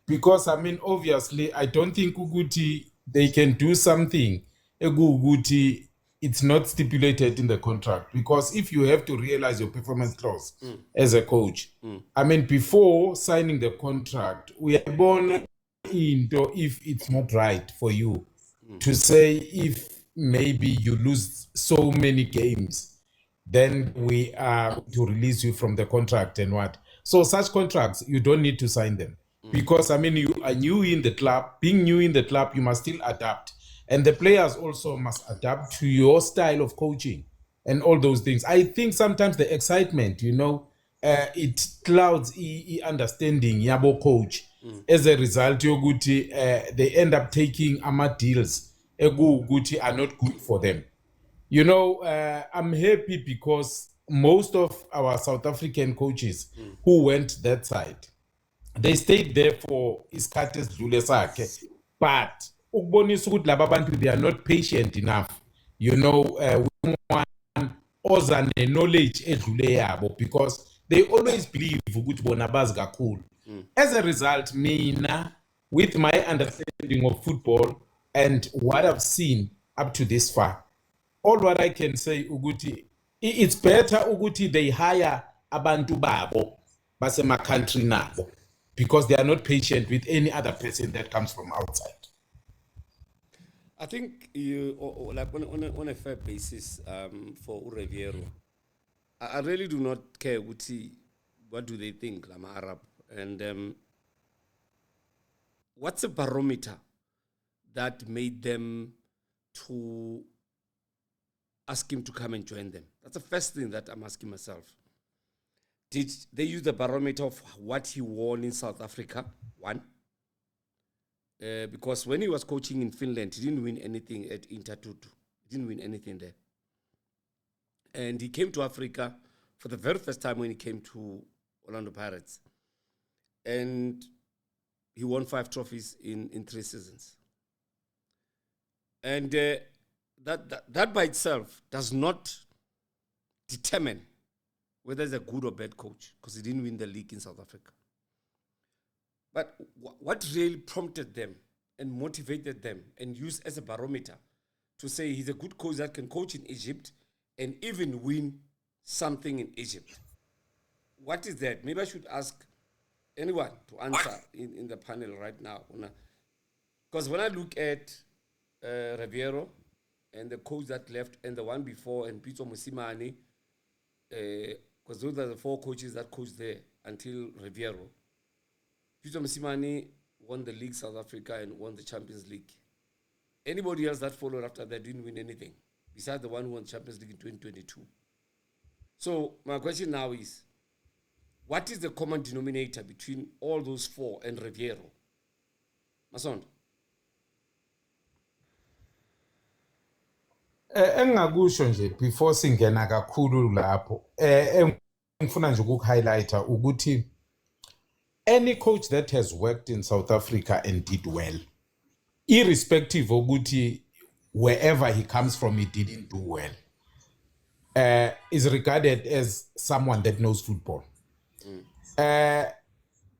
because I mean obviously I don't think ukuthi they can do something ukuthi it's not stipulated in the contract, because if you have to realize your performance clause as a coach, I mean, before signing the contract, we are born into if it's not right for you to say if maybe you lose so many games, then we are to release you from the contract and what. So such contracts, you don't need to sign them because, I mean, you are new in the club. Being new in the club, you must still adapt. And the players also must adapt to your style of coaching and all those things. I think sometimes the excitement, it clouds understanding yabo coach. As a result, they end up taking deals are not good for them. I'm happy because most of our South African coaches who went that side, they stayed there for isikhathi esidlule sakhe, but ukubonisa ukuthi laba bantu they are not patient enough, oza ne-knowledge edlule yabo, because they always believe ukuthi bona bazi kakhulu. As a result, mina, with my understanding of football and what I've seen up to this far, all what I can say ukuthi it's better ukuthi they hire abantu babo basema country nabo, because they are not patient with any other person that comes from outside. I think you like on a fair basis for Riveiro. I really do not care what do they think, I'm Arab, and what's a barometer that made them to ask him to come and join them? That's the first thing that I'm asking myself. Did they use the barometer of what he won in South Africa? One. Because when he was coaching in Finland, he didn't win anything at Intertutu. He didn't win anything there. And he came to Africa for the very first time when he came to Orlando Pirates. And he won 5 trophies in 3 seasons. And that by itself does not determine whether he's a good or bad coach, because he didn't win the league in South Africa. But what really prompted them and motivated them and used as a barometer to say he's a good coach that can coach in Egypt and even win something in Egypt? What is that? Maybe I should ask anyone to answer in the panel right now. Because when I look at Riviero and the coach that left and the one before and Pitso Mosimane, because those are the 4 coaches that coached there until Riviero. Pitso Mosimane won the league South Africa and won the Champions League. Anybody else that followed after that didn't win anything, besides the one who won the Champions League in 2022. So my question now is, what is the common denominator between all those 4 and Riviero? Masondo? Engakusho nje before singena kakhulu lapho, ngifuna nje ukuhighlighta ukuthi any coach that has worked in South Africa and did well, irrespective of wherever he comes from, he didn't do well, is regarded as someone that knows football.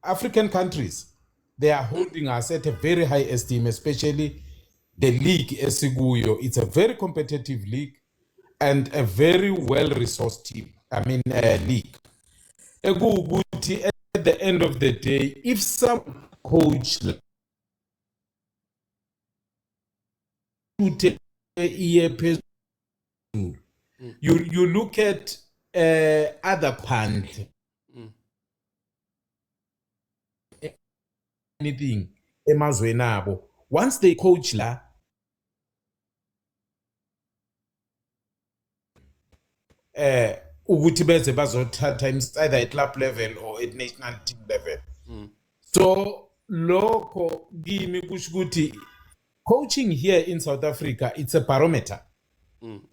African countries, they are holding us at a very high esteem, especially the league esiguyo. It's a very competitive league and a very well-resourced team. League. At the end of the day, if some coach you look at other pand, anything emazweni abo, once they coach la, ukuthi beze bazothatha either at club level or at national team level. So lokho kimi kusho ukuthi coaching here in South Africa, it's a barometer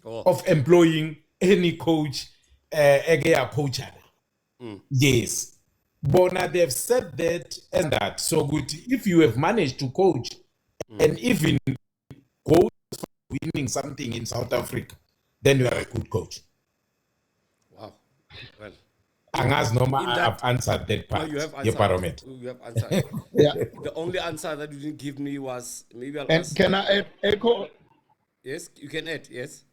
of employing any coach a coach. Yes, Bona, they've said that and that. So good, if you have managed to coach and even go for winning something in South Africa, then you are a good coach. Wow. Well, Angas I've answered that part. No, you have answered. Your barometer. You have answered. Yeah. The only answer that you didn't give me was maybe I'll And ask. can I echo? Yes, you can add. Yes.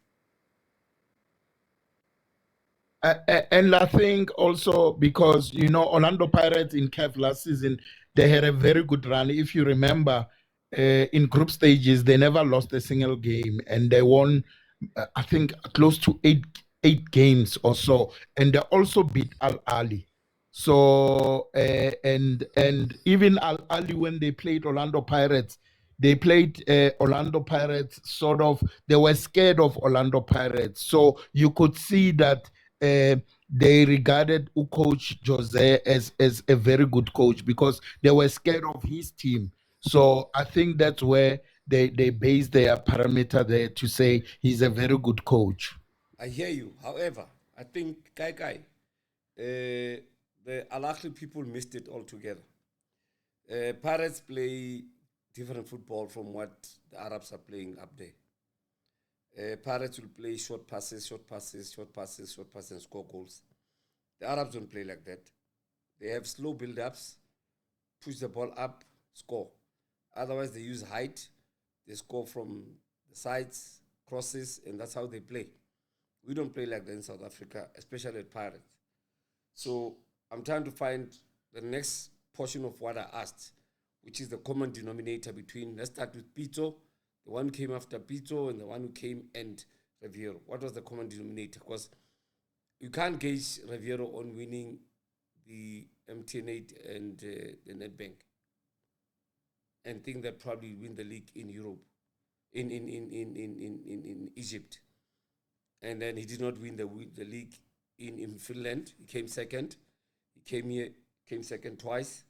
And I think also because, you know, Orlando Pirates in CAF last season, they had a very good run. If you remember, in group stages, they never lost a single game, and they won, I think, close to eight games or so. And they also beat Al Ahly. So and even Al Ahly, when they played Orlando Pirates, they played Orlando Pirates sort of. They were scared of Orlando Pirates, so you could see that they regarded coach Jose as a very good coach because they were scared of his team. So I think that's where they base their parameter there to say he's a very good coach. I hear you. However, I think the Al Ahly people missed it altogether. Pirates play different football from what the Arabs are playing up there. Pirates will play short passes, and score goals. The Arabs don't play like that. They have slow build-ups, push the ball up, score. Otherwise, they use height. They score from the sides, crosses, and that's how they play. We don't play like that in South Africa, especially at Pirates. So I'm trying to find the next portion of what I asked, which is the common denominator between, let's start with Pito, the one who came after Pito, and the one who came and Riveiro. What was the common denominator? Because you can't gauge Riveiro on winning the MTN8 and the Nedbank and think that probably win the league in Europe, in Egypt. And then he did not win the league in Finland. He came second. He came here, came second twice.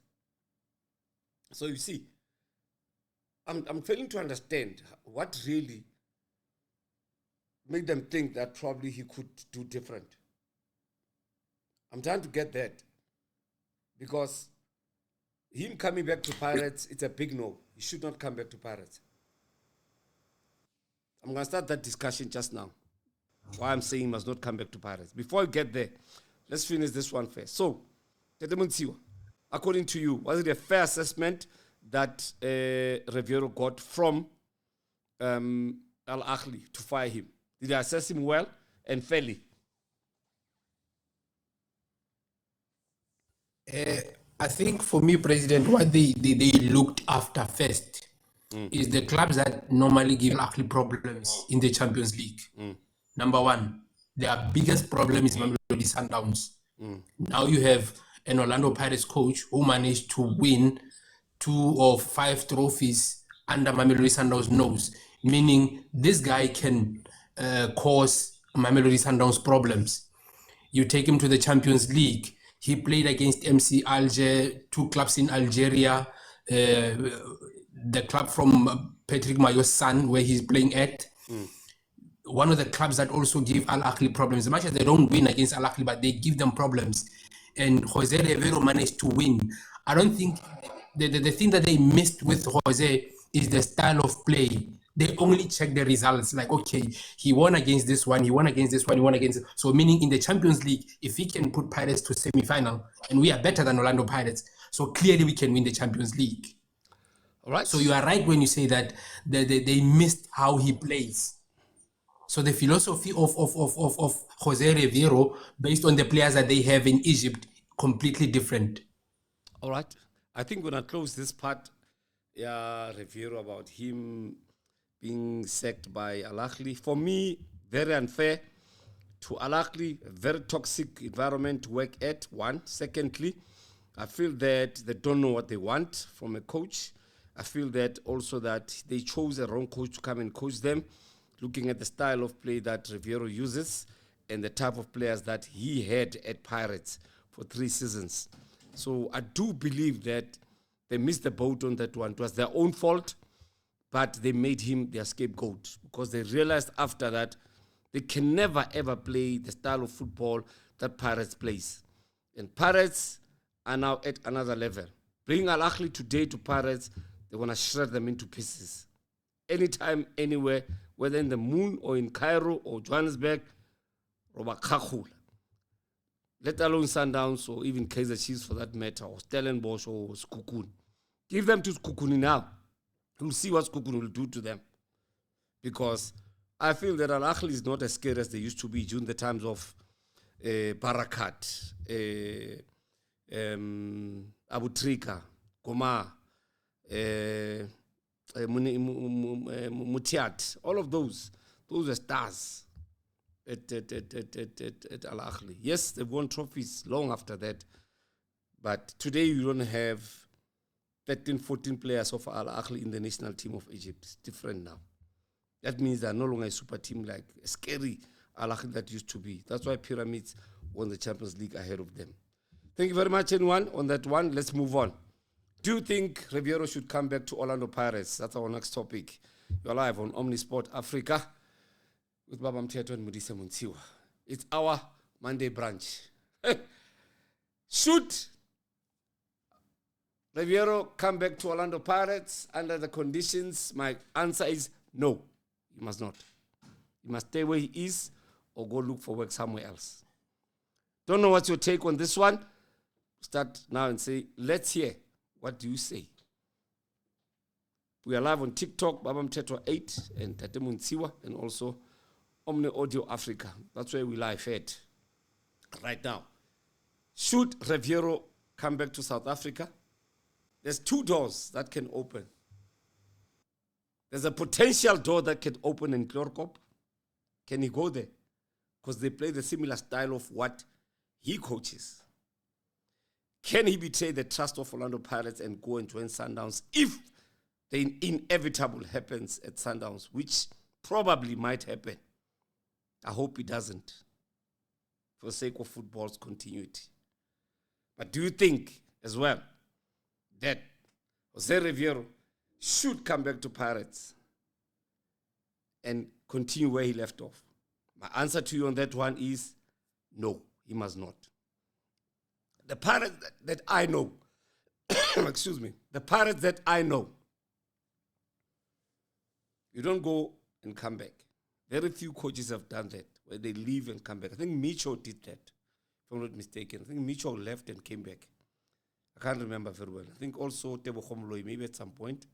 So you see, I'm failing to understand what really made them think that probably he could do different. I'm trying to get that because him coming back to Pirates, it's a big no. He should not come back to Pirates. I'm going to start that discussion just now. Why I'm saying he must not come back to Pirates. Before I get there, let's finish this one first. So, Mthethwa, according to you, was it a fair assessment that Riveiro got from Al Ahly to fire him? Did they assess him well and fairly? I think for me, President, what they looked after first is the clubs that normally give Al Ahly problems in the Champions League. Number one, their biggest problem is Mamelodi Sundowns. Now you have an Orlando Pirates coach who managed to win 2 of 5 trophies under Mamelodi Sundowns' nose, meaning this guy can cause Mamelodi Sundowns problems. You take him to the Champions League. He played against MC Alger, 2 clubs in Algeria, the club from Patrick Mayo's son, where he's playing at. One of the clubs that also give Al Ahly problems. As much as they don't win against Al Ahly, but they give them problems. And Jose Riveiro managed to win. I don't think the thing that they missed with Jose is the style of play. They only check the results. Like, okay, he won against this one, he won against this one, he won against... So meaning in the Champions League, if he can put Pirates to semi-final, and we are better than Orlando Pirates, so clearly we can win the Champions League. All right. So you are right when you say that they missed how he plays. So the philosophy of Jose Riveiro, based on the players that they have in Egypt, completely different. All right. I think when I close this part, Riveiro, about him being sacked by Al Ahly, for me, very unfair to Al Ahly, a very toxic environment to work at, one. Secondly, I feel that they don't know what they want from a coach. I feel that also that they chose a wrong coach to come and coach them, looking at the style of play that Riveiro uses and the type of players that he had at Pirates for 3 seasons. So I do believe that they missed the boat on that one. It was their own fault, but they made him their scapegoat because they realized after that they can never ever play the style of football that Pirates plays. And Pirates are now at another level. Bring Al Ahly today to Pirates, they're going to shred them into pieces. Anytime, anywhere, whether in the moon or in Cairo or Johannesburg, Roba Kakhula. Let alone Sundowns or even Kaizer Chiefs for that matter, or Stellenbosch or Skukun. Give them to Skukuni now. We'll see what Skukun will do to them. Because I feel that Al Ahly is not as scary as they used to be during the times of Barakat, Abu Trika, Goma, Mutiat, all of those were stars at Al Ahly. Yes, they've won trophies long after that, but today you don't have 13, 14 players of Al Ahly in the national team of Egypt. It's different now. That means they're no longer a super team like a scary Al Ahly that used to be. That's why Pyramids won the Champions League ahead of them. Thank you very much, anyone, on that one. Let's move on. Do you think Riviero should come back to Orlando Pirates? That's our next topic. You're live on Omnisport Africa with Baba Mthethwa and Mthethwa. It's our Monday brunch. Should Riviero come back to Orlando Pirates under the conditions? My answer is no. He must not. He must stay where he is or go look for work somewhere else. Don't know what's your take on this one. Start now and say, let's hear. What do you say? We are live on TikTok, Baba Mthethwa 8 and Tate Mthethwa, and also Omni Audio Africa. That's where we live at right now. Should Riviero come back to South Africa? There's two doors that can open. There's a potential door that can open in Klorkop. Can he go there? Because they play the similar style of what he coaches. Can he betray the trust of Orlando Pirates and go and join Sundowns if the inevitable happens at Sundowns, which probably might happen? I hope it doesn't, for the sake of football's continuity. But do you think as well that Jose Riveiro should come back to Pirates and continue where he left off? My answer to you on that one is no, he must not. The Pirates that I know, excuse me, the Pirates that I know, you don't go and come back. Very few coaches have done that, where they leave and come back. I think Micho did that, if I'm not mistaken. I think Micho left and came back. I can't remember very well. I think also Tebo Khomloi, maybe at some point.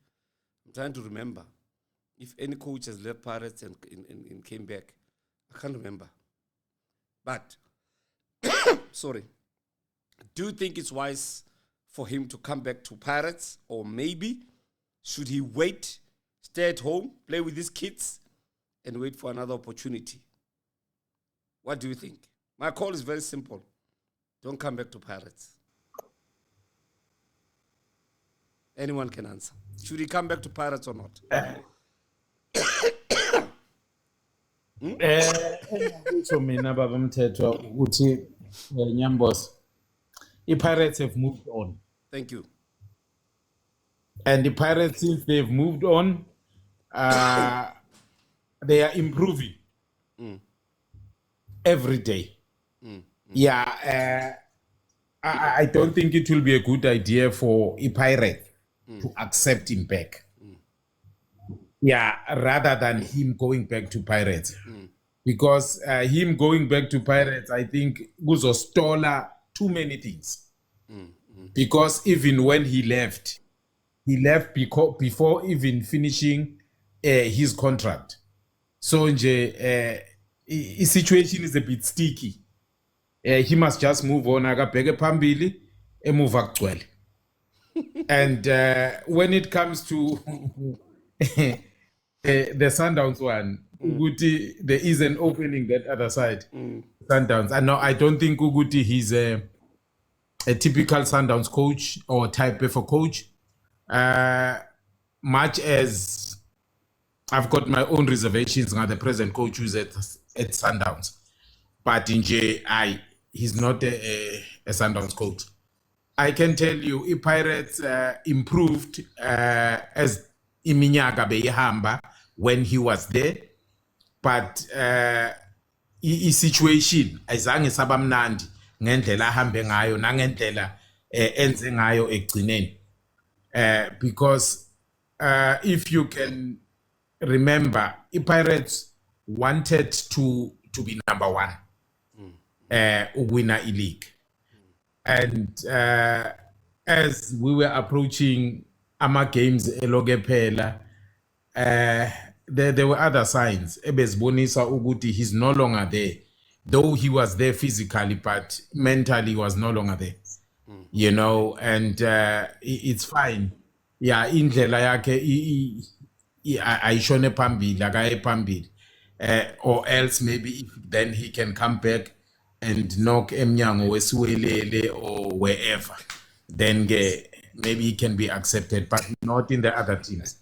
I'm trying to remember if any coach has left Pirates and came back. I can't remember. But, sorry. Do you think it's wise for him to come back to Pirates? Or maybe should he wait, stay at home, play with his kids, and wait for another opportunity? What do you think? My call is very simple. Don't come back to Pirates. Anyone can answer. Should he come back to Pirates or not? So mina Baba Mthethwa ukuthi Nyambos, the Pirates have moved on. Thank you. And the Pirates, since they've moved on, they are improving every day. Yeah, I don't think it will be a good idea for a Pirate to accept him back. Yeah, rather than him going back to Pirates. Because him going back to Pirates, I think, stole too many things. Because even when he left before even finishing his contract. So the situation is a bit sticky. He must just move on. Agabheke phambili, move akugcwele. And when it comes to the Sundowns one, Uguti, there is an opening that other side. Sundowns. And no, I don't think Uguti he's a typical Sundowns coach or type of a coach. Much as I've got my own reservations on the present coach who's at Sundowns. But in J.I., he's not a Sundowns coach. I can tell you, if Pirates improved as iminyaka beyihamba when he was there, but situation ayizange sabamnandi ngendlela ahambe ngayo nangendlela enze ngayo ekugcineni. Because if you can remember, Pirates wanted to be number one, winner a league. And as we were approaching Ama Games Elogepela, there were other signs. Ebezbonisa Uguti, he's no longer there. though he was there physically, but mentally was no longer there. You know, and it's fine. Yeah, indlela yakhe ayishone phambili, akaye phambili. Or else maybe then he can come back and knock emnyango wesiwelele or wherever. Then maybe he can be accepted, but not in the other teams.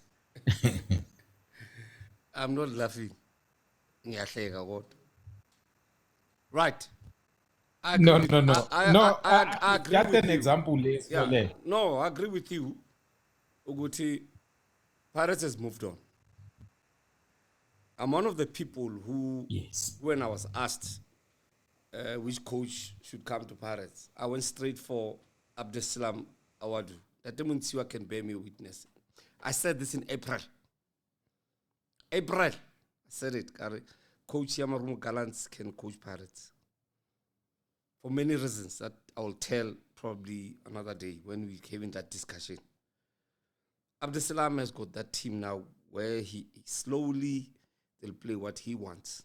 I'm not laughing. Ngiyahleka kodwa. Right. I agree No. with- I agree Just with an you. example. Yeah. No, I agree with you. Uguti, Pirates has moved on. I'm one of the people who, Yes. when I was asked which coach should come to Pirates, I went straight for Abdesalam Awadu. That Mthethwa can bear me witness. I said this in April. I said it. Coach Yamarumo Gallants can coach Pirates. For many reasons that I will tell probably another day when we're having that discussion. Abdesalam has got that team now where he slowly they'll play what he wants.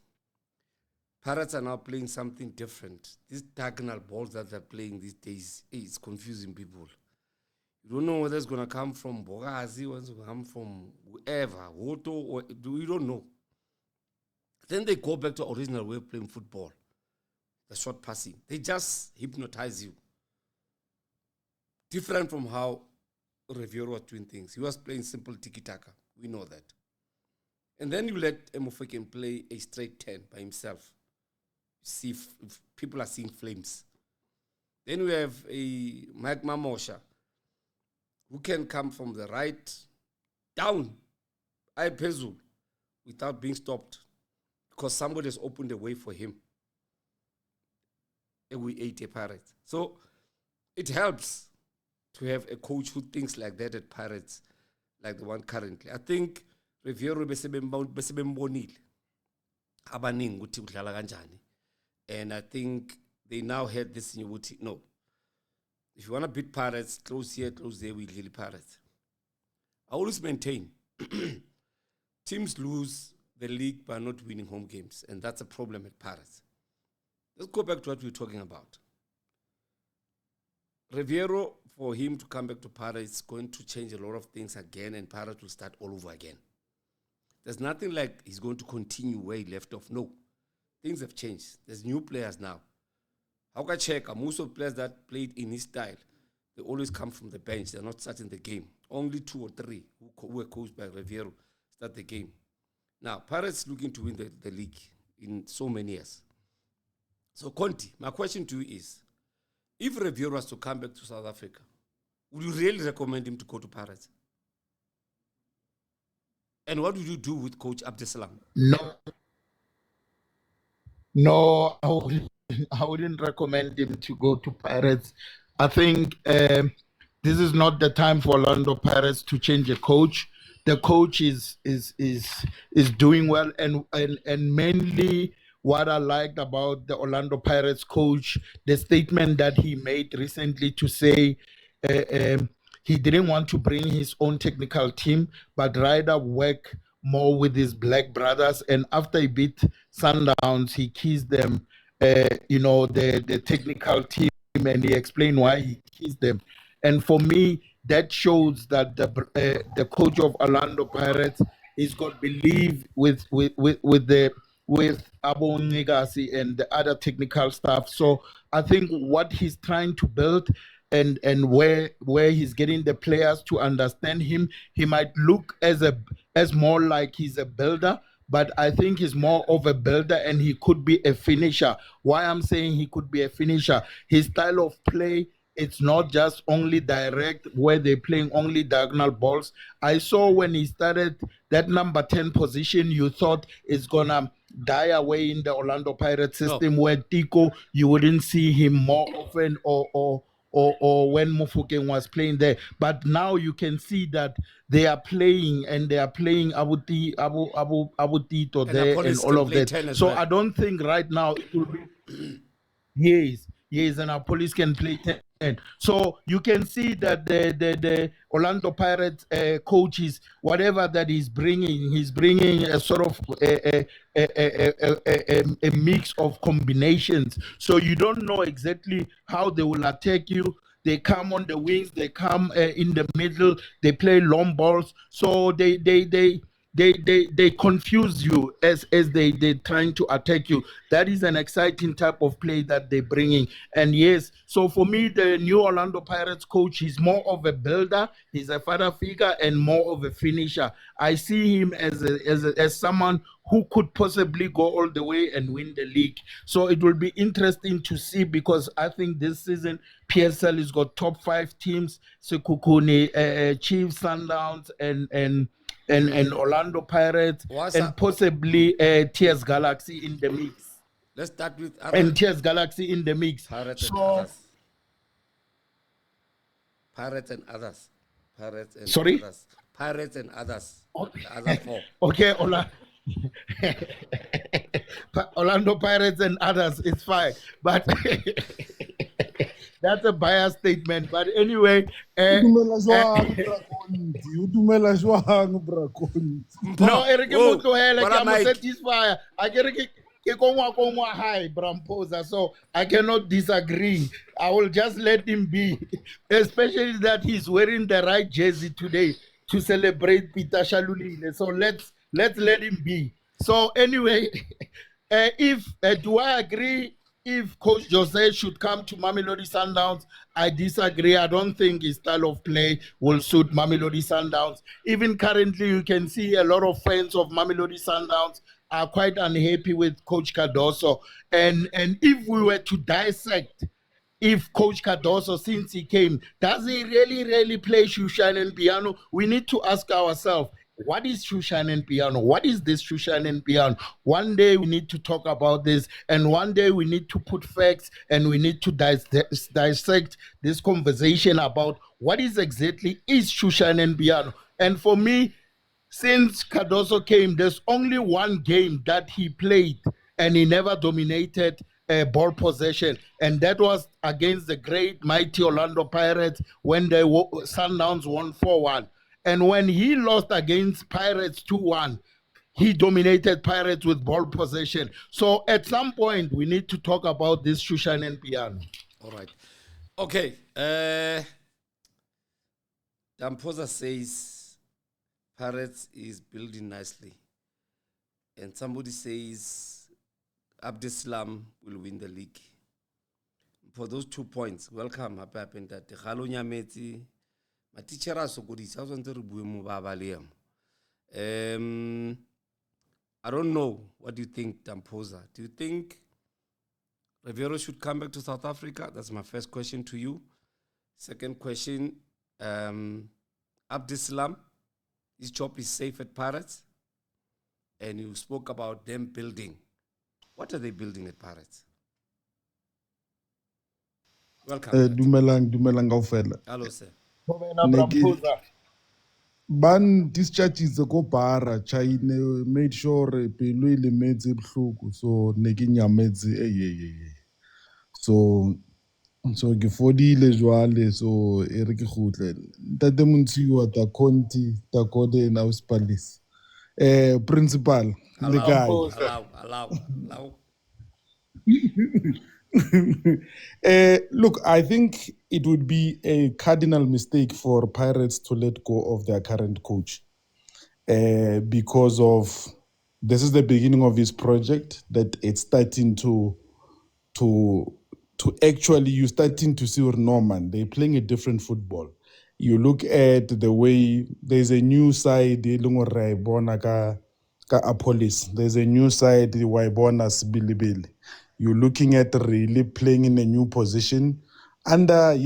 Pirates are now playing something different. These diagonal balls that they're playing these days, it's confusing people. You don't know whether it's going to come from Bogazi, whether it's going to come from whoever, Hoto, or you don't know. Then they go back to original way of playing football, the short passing. They just hypnotize you. Different from how Riveiro was doing things. He was playing simple tiki-taka. We know that. And then you let Mthethwa play a straight 10 by himself. See if people are seeing flames. Then we have a Mike Mamosha who can come from the right down, Pezul, without being stopped because somebody has opened the way for him. And we ate a Pirates. So it helps to have a coach who thinks like that at Pirates, like the one currently. I think Riviero besebembonile abaningi ukuthi udlala kanjani, and I think they now had this in ukuthi no, if you want to beat Pirates, close here, close there, we really Pirates. I always maintain teams lose the league by not winning home games, and that's a problem at Pirates. Let's go back to what we were talking about. Riviero, for him to come back to Pirates, is going to change a lot of things again, and Pirates will start all over again. There's nothing like he's going to continue where he left off. No. Things have changed. There's new players now. How can I check? Most of the players that played in his style, they always come from the bench. They're not starting the game. Only 2 or 3 who were coached by Riveiro start the game. Now, Pirates looking to win the league in so many years. So, Conti, my question to you is, if Riveiro was to come back to South Africa, would you really recommend him to go to Pirates? And what would you do with Coach Abdesalam? No, I wouldn't recommend him to go to Pirates. I think this is not the time for Orlando Pirates to change a coach. The coach is doing well, and mainly what I liked about the Orlando Pirates coach, the statement that he made recently to say he didn't want to bring his own technical team, but rather work more with his black brothers. And after he beat Sundowns, he kissed them, the technical team, and he explained why he kissed them. And for me, that shows that the coach of Orlando Pirates is got believe with Abo Negasi and the other technical staff. So I think what he's trying to build and where he's getting the players to understand him, he might look as more like he's a builder, but I think he's more of a builder and he could be a finisher. Why I'm saying he could be a finisher, his style of play, it's not just only direct where they're playing only diagonal balls. I saw when he started that number 10 position, you thought it's gonna die away in the Orlando Pirates system where Tico, you wouldn't see him more often or when Mthethwa was playing there. But now you can see that they are playing and they are playing Abu Tito there and all of that. So I don't think right now it will be yes, and our police can play 10. So you can see that the Orlando Pirates coaches, whatever that he's bringing a sort of a mix of combinations. So you don't know exactly how they will attack you. They come on the wings, they come in the middle, they play long balls. So they confuse you as they're trying to attack you. That is an exciting type of play that they're bringing. And yes, so for me, the new Orlando Pirates coach is more of a builder. He's a father figure and more of a finisher. I see him as someone who could possibly go all the way and win the league. So it will be interesting to see, because I think this season PSL has got top 5 teams: Sekhukhune, Chiefs, Sundowns, and Orlando Pirates, and possibly TS Galaxy in the mix. Let's start with And TS Galaxy in the mix. Pirates and others. Pirates and others. Pirates and Sorry? others. Pirates and others. Okay. The other 4. Okay, Orlando Pirates and others, it's fine. But that's a biased statement. But anyway, Dumela jwang, Brakonzi? O dumela jwang, Brakonzi? no, Eric Whoa, Mthethwa, what I'm am I- satisfied. I get it. High, Bramposa, so I cannot disagree. I will just let him be, especially that he's wearing the right jersey today to celebrate Peter Shalulile. So let's let him be. So anyway, do I agree if Coach Jose should come to Mamelodi Sundowns? I disagree. I don't think his style of play will suit Mamelodi Sundowns. Even currently, you can see a lot of fans of Mamelodi Sundowns are quite unhappy with Coach Cardoso. And if we were to dissect, if Coach Cardoso, since he came, does he really play Shushan and piano? We need to ask ourselves, what is Shushan and piano? What is this Shushan and piano? One day we need to talk about this, and one day we need to put facts, and we need to dissect this conversation about what is exactly is Shushan and piano. And for me, since Cardoso came, there's only one game that he played and he never dominated ball possession, and that was against the great mighty Orlando Pirates when the Sundowns won 4-1. And when he lost against Pirates 2-1, he dominated Pirates with ball possession. So at some point, we need to talk about this Shushan and piano. All right. Okay. Damposa says Pirates is building nicely. And somebody says Abdeslam will win the league. For those 2 points, welcome. Happy happened that the Halonya Meti, my teacher also good. I don't know. What do you think, Damposa? Do you think Riveiro should come back to South Africa? That's my first question to you. Second question, Abdeslam, his job is safe at Pirates. And you spoke about them building. What are they building at Pirates? Welcome. Dumelang kaofela. Hello, sir. Ban discharges go para China made sure pelo ile metse bohloko, so ne ke nyametse so ke fodile jwale, so e re ke khutle ntate Montshiwa ta Conti ta Gode na Uspalis principal le guy. Allow. Look, I think it would be a cardinal mistake for Pirates to let go of their current coach because of this is the beginning of his project that it's starting to actually you're starting to see Norman. They're playing a different football. You look at the way there's a new side ka Apolis. There's a new side Waibona Bilibili. You're looking at really playing in a new position. Under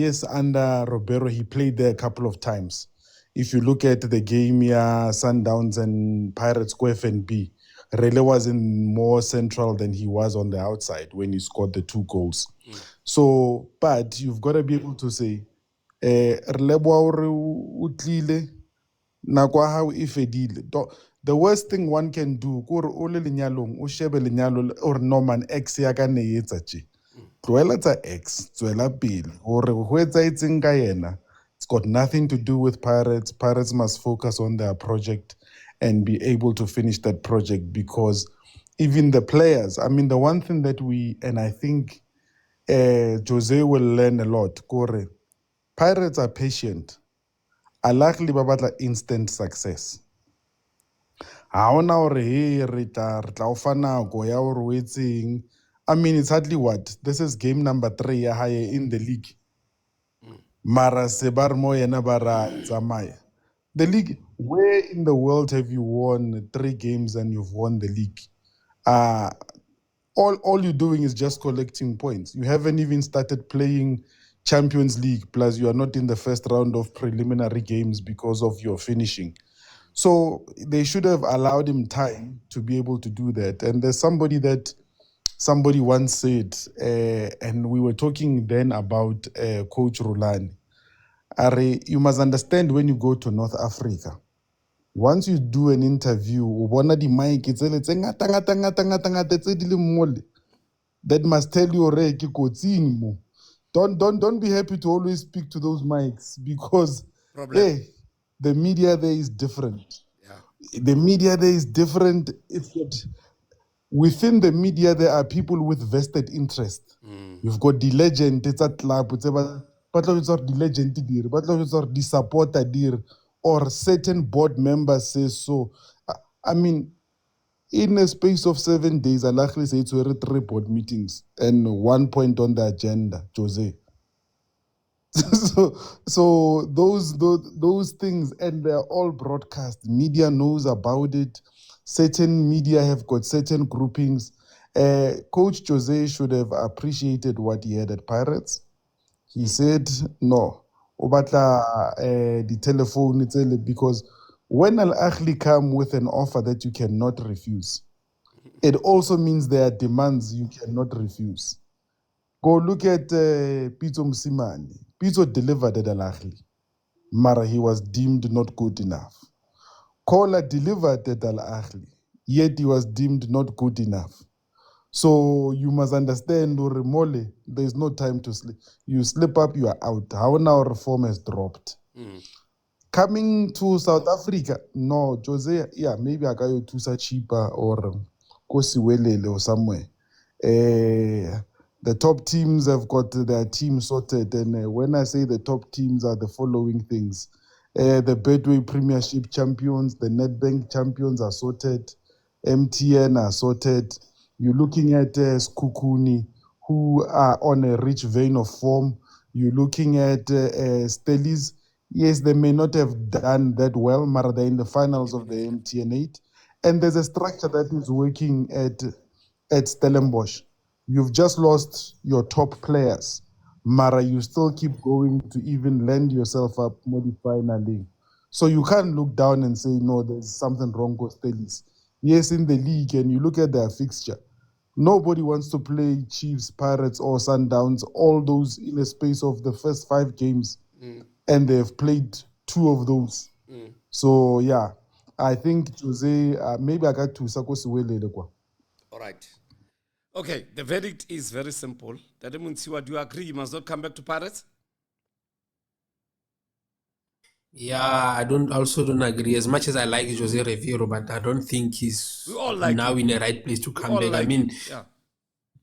Riveiro, he played there a couple of times. If you look at the game here, Sundowns and Pirates go FNB, really wasn't more central than he was on the outside when he scored the 2 goals. So, but you've got to be able to say, the worst thing one can do, or Norman X tlohela tsa X, tswela pele. Hore ho etsahetseng ka yena, it's got nothing to do with Pirates. Pirates must focus on their project and be able to finish that project, because even the players, I mean, the one thing that and I think Jose will learn a lot, Kore, Pirates are patient. Ahly ba batla instant success. Ha ona hore hey re tla o fa nako ya hore o etseng. I mean, it's hardly what? This is game number 3 ya hae in the league. Mara se bar mo yena bara tsamaya. The league, where in the world have you won 3 games and you've won the league? All you're doing is just collecting points. You haven't even started playing Champions League, plus you are not in the first round of preliminary games because of your finishing. So they should have allowed him time to be able to do that. And there's somebody once said, and we were talking then about Coach Rulani. Are, you must understand, when you go to North Africa, once you do an interview, that must tell you already, don't be happy to always speak to those mics, because hey, the media there is different. Yeah. The media there is different. It's that within the media there are people with vested interest. You've got the legend, it's a club, it's the legend, the supporter, or certain board members say so. I mean, in a space of 7 days, Ahly said it's 3 board meetings and 1 point on the agenda, Jose. so those things, and they're all broadcast. Media knows about it. Certain media have got certain groupings. Coach Jose should have appreciated what he had at Pirates. He said, no, Obatla the telephone, because when Ahly come with an offer that you cannot refuse, it also means there are demands you cannot refuse. Go look at Pitso Msimani. Pitso delivered at Ahly. Mara, he was deemed not good enough. Kola delivered at Ahly, yet he was deemed not good enough. So you must understand, Mole, there's no time to sleep. You slip up, you are out. How now reform has dropped. Coming to South Africa, no, Jose, yeah, maybe I got you to cheaper or Kosiwelele or somewhere. The top teams have got their team sorted, and when I say the top teams are the following things. The Betway Premiership champions, the Nedbank champions are sorted, MTN are sorted. You're looking at Skukuni, who are on a rich vein of form. You're looking at Stellies. Yes, they may not have done that well, but they're in the finals of the MTN 8. And there's a structure that is working at Stellenbosch. You've just lost your top players. Mara, you still keep going to even lend yourself up, modify Nali. So you can't look down and say, no, there's something wrong with Stellies. Yes, in the league, and you look at their fixture, nobody wants to play Chiefs, Pirates, or Sundowns, all those in a space of the first 5 games, and they've played 2 of those. So, yeah, I think Jose, maybe I got to Sako Siwele. All right. Okay, the verdict is very simple. Daddy Mthethwa, do you agree you must not come back to Pirates? Yeah, I also don't agree. As much as I like Jose Riveiro, but I don't think he's now in the right place to come back. I mean,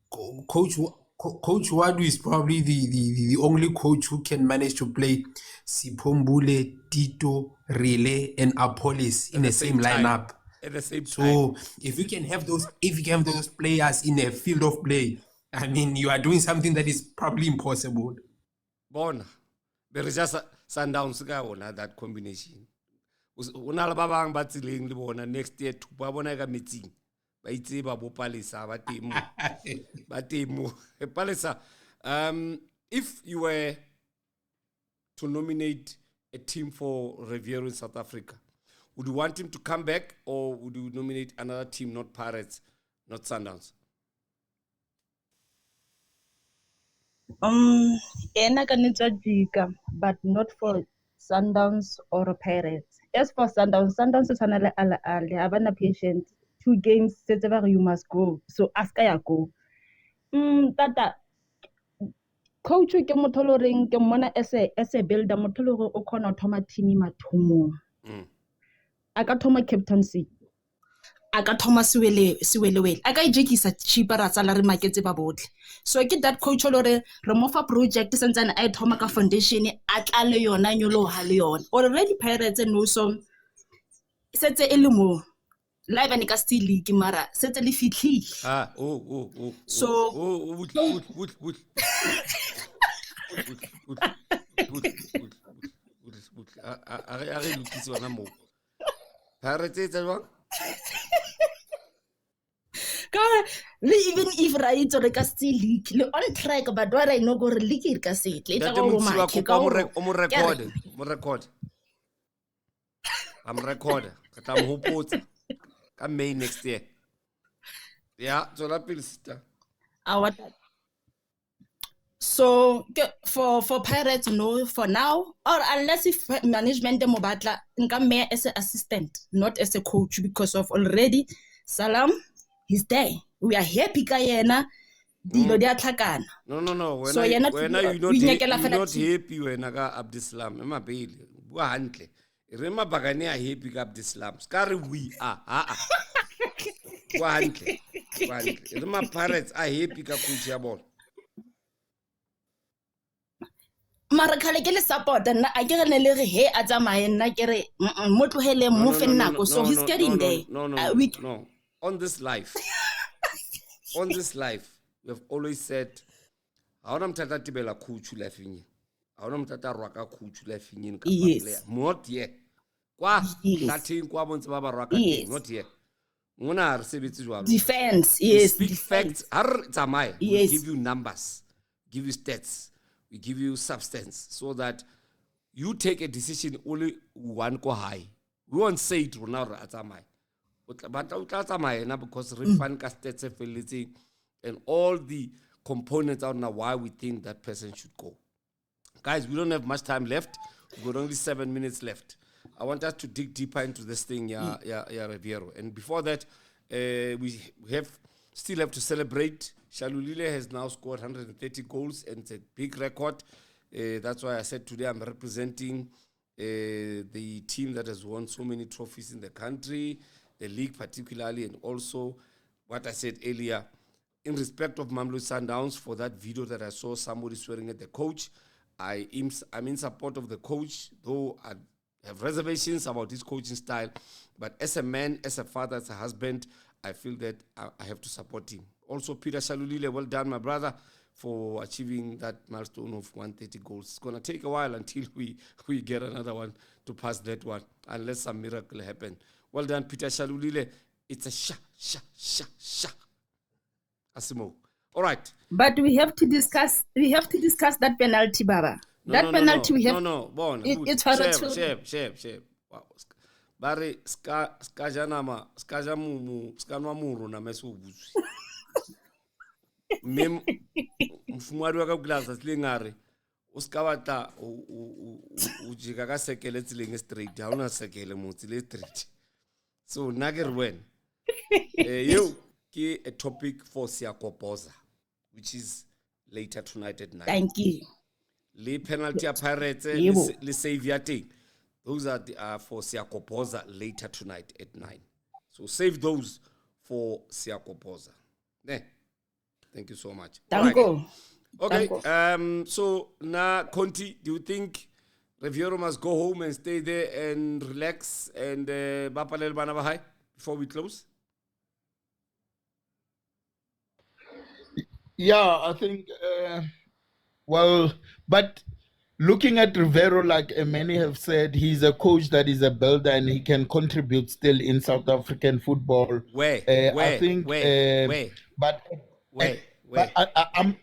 Coach Wadu is probably the only coach who can manage to play Sipombule, Tito, Relay, and Apollos in the same lineup. At the same time. So if you can have those players in a field of play, I mean, you are doing something that is probably impossible. Bona, there is just Sundowns that combination. Una ba bang ba tsileng le bona next year to ba bona ka meeting. Ba itse ba bo Palesa ba temo. Ba temo. Palesa, if you were to nominate a team for Riviero in South Africa, would you want him to come back, or would you nominate another team, not Pirates, not Sundowns? But not for Sundowns or Pirates. As for Sundowns is another Havana patient. 2 games, you must go. So ask ya go. Tata, coach ke motho le reng ke mmona as a builder motho le gore o khona go thoma team mathomong a ka thoma captaincy a ka thoma sewelewele a ka ijekisa cheaper ra tsala re maketse ba botle so ke that coach le re mofa project sentsane a thoma ka foundation a tla le yona nyolo ha le yona already Pirates no so setse e le mo live and ka still league mara setse le fitlhile so a re lokise wana mo Pirates e tswa le even if right or ka still league le on track but what I know go re league ka setle tla go roma ke ka mo record I'm record ka tla mo hopotsa ka May next year tswela pele sister so for Pirates no for now or unless if management mo batla nka me as an assistant not as a coach because of already Salam he's there we are happy ka yena dilo di atlhakana no so yena you're not happy wena ka Abdislam emabili bua hantle re mabagane a happy ka Abdislam skare we are bua hantle re ma Pirates a happy ka coach ya bona mara khale ke le support nna a ke rene le re he a tsamaye nna ke re mo tlohele mo fe nako so he's getting there no on this life we have always said ha ona mtata tibela coach life yin ha ona mtata rwaka coach life yin ka player not yet kwa thating kwa bontse ba rwaka not yet mona re sebetsi jwalo defense speak facts har tsamaye we give you numbers give you stats we give you substance so that you take a decision only one go high we won't say it rona re atsamaya but o tla tsamaya na because redefine ka stats e felletseng and all the components out now why we think that person should go. Guys, we don't have much time left. We've got only 7 minutes left. I want us to dig deeper into this thing, Riviero. And before that, we still have to celebrate. Shalulile has now scored 130 goals, and it's a big record. That's why I said today I'm representing the team that has won so many trophies in the country, the league particularly, and also what I said earlier, in respect of Mamelodi Sundowns, for that video that I saw somebody swearing at the coach, I'm in support of the coach, though I have reservations about his coaching style. But as a man, as a father, as a husband, I feel that I have to support him. Also, Peter Shalulile, well done, my brother, for achieving that milestone of 130 goals. It's going to take a while until we get another one to pass that one, unless some miracle happen. Well done, Peter Shalulile. It's a sha. Asimo. All right. But we have to discuss that penalty, Baba. It's for Share. Wow. Bari skajanama skanwa muru na meso buzwi. Mem mfumari wa kuglaza slingare. Uskawata ujika ka sekele tsilinge straight. Hauna sekele mo tsile straight. So nagerwen. A topic for Siakopoza, which is later tonight at 9. Thank you. Le penalty Pirates, le savior thing. Those are for Siakopoza later tonight at 9. So save those for Siakopoza. Thank you so much. Thank you. Okay. So now, Conti, do you think Riviero must go home and stay there and relax and Bapalel Banabahai before we close? Yeah, I think, but looking at Riveiro, like many have said, he's a coach that is a builder and he can contribute still in South African football. But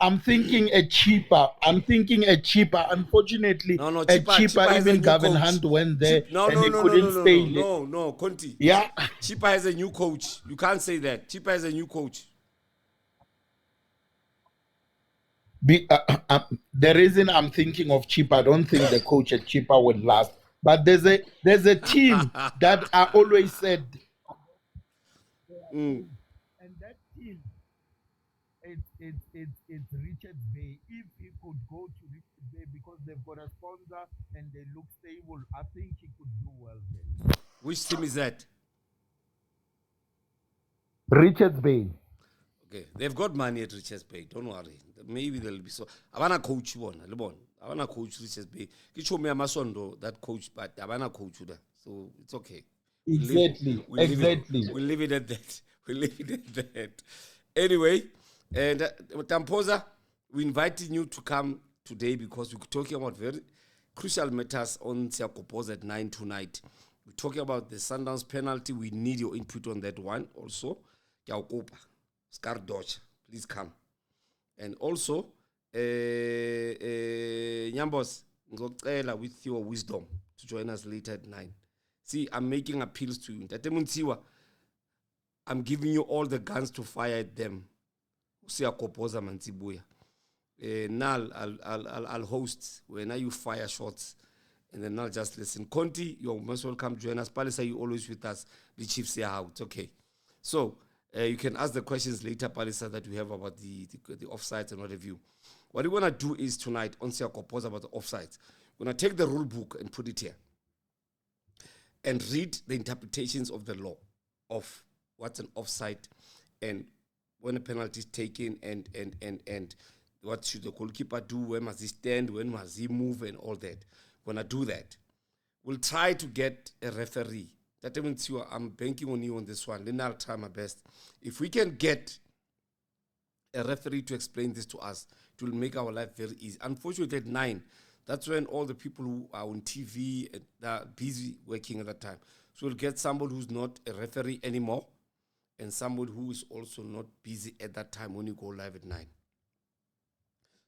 I'm thinking a cheaper. Unfortunately, a cheaper even Gavin Hunt went there and he couldn't stay. No, Conti. Yeah. Cheaper has a new coach. You can't say that. Cheaper has a new coach. The reason I'm thinking of Chipa, I don't think the coach at Chipa would last. But there's a team that I always said, and that team, it's Richards Bay. If he could go to Richards Bay because they've got a sponsor and they look stable, I think he could do well there. Which team is that? Richards Bay. Okay, they've got money at Richards Bay. Don't worry. Maybe they'll be so. I wanna coach one. I wanna coach Richards Bay. You show me a Masondo that coach, but I wanna coach you there. So it's okay. Exactly. We'll leave it at that. We'll leave it at that. Anyway, and Tampoza, we're inviting you to come today because we're talking about very crucial matters on Siakopoza at 9 tonight. We're talking about the Sundowns penalty. We need your input on that one also. Scar Dodge, please come. And also, Nyambos, with your wisdom to join us later at 9. See, I'm making appeals to you. Tatemuntiwa, I'm giving you all the guns to fire at them. Usiakopoza Mantibuya. Now I'll host when you fire shots, and then I'll just listen. Conti, you're most welcome to join us. Palisa, you always with us. The chiefs are out. Okay. So you can ask the questions later, Palisa, that we have about the offsides and what have you. What we're going to do is tonight, on Siakopoza about the offsides, we're going to take the rule book and put it here and read the interpretations of the law of what's an offside and when a penalty is taken and what should the goalkeeper do, when must he stand, when must he move and all that. When I do that, we'll try to get a referee. That means I'm banking on you on this one. Then I'll try my best. If we can get a referee to explain this to us, it will make our life very easy. Unfortunately, at 9, that's when all the people who are on TV are busy working at that time. So we'll get somebody who's not a referee anymore and somebody who is also not busy at that time when you go live at 9.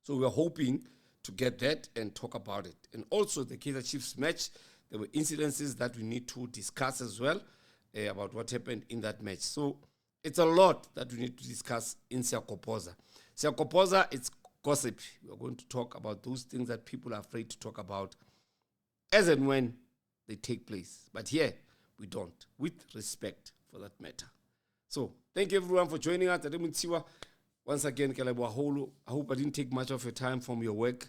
So we're hoping to get that and talk about it. And also the Kaizer Chiefs match, there were incidences that we need to discuss as well about what happened in that match. So it's a lot that we need to discuss in Siakopoza. Siakopoza, it's gossip. We're going to talk about those things that people are afraid to talk about as and when they take place. But here, we don't, with respect for that matter. So thank you everyone for joining us. Once again, I hope I didn't take much of your time from your work.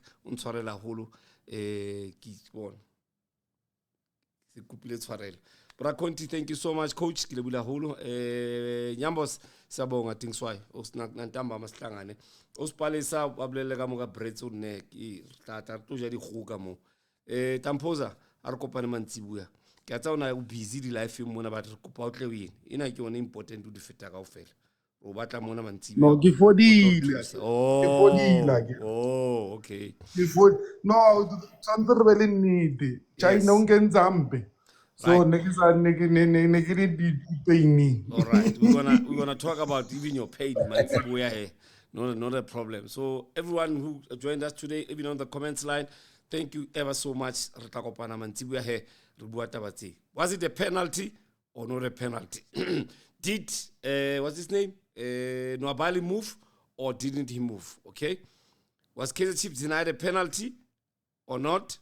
Braconti, thank you so much, Coach. Nyambos, sabonga things why. Nantamba maslangane. Ospalesa wablele ka moka breads on neck. Tata tuja di khuka mo. Tampoza arikopane mantsibuya. Ke a tsona o busy di life mona ba re kopa o tle win. Ina ke yone important to di feta kaofela. O batla mona mantsibuya. No, ke fodile. Oh, okay. No, tsantse re be le nnete. China o nkentse ampe. So Right. All right, we're gonna talk about even your pain, Mantsibuya here. Not a problem. So everyone who joined us today, even on the comments line, thank you ever so much. Was it a penalty or not a penalty? Did what's his name? Nwabali move or didn't he move? Okay. Was Kaizer Chiefs denied a penalty or not?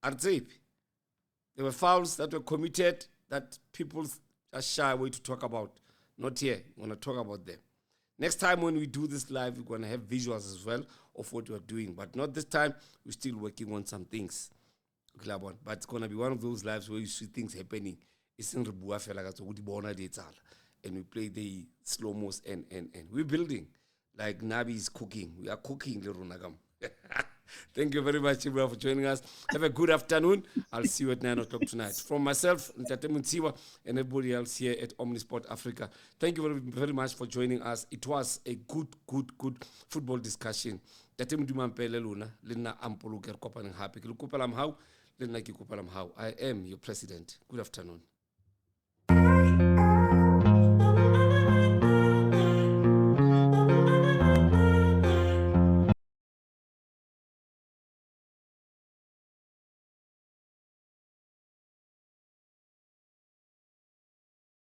Arzeep. There were fouls that were committed that people are shy away to talk about. Not here. We're going to talk about them. Next time when we do this live, we're going to have visuals as well of what we're doing. But not this time. We're still working on some things. But it's going to be one of those lives where you see things happening. It's in and we play the slow-mos and we're building. Like Nabi is cooking. We are cooking. Thank you very much, everyone, for joining us. Have a good afternoon. I'll see you at 9 o'clock tonight. From myself, Mthethwa, and everybody else here at Omnisport Africa, thank you very, very much for joining us. It was a good football discussion. I am your president. Good afternoon.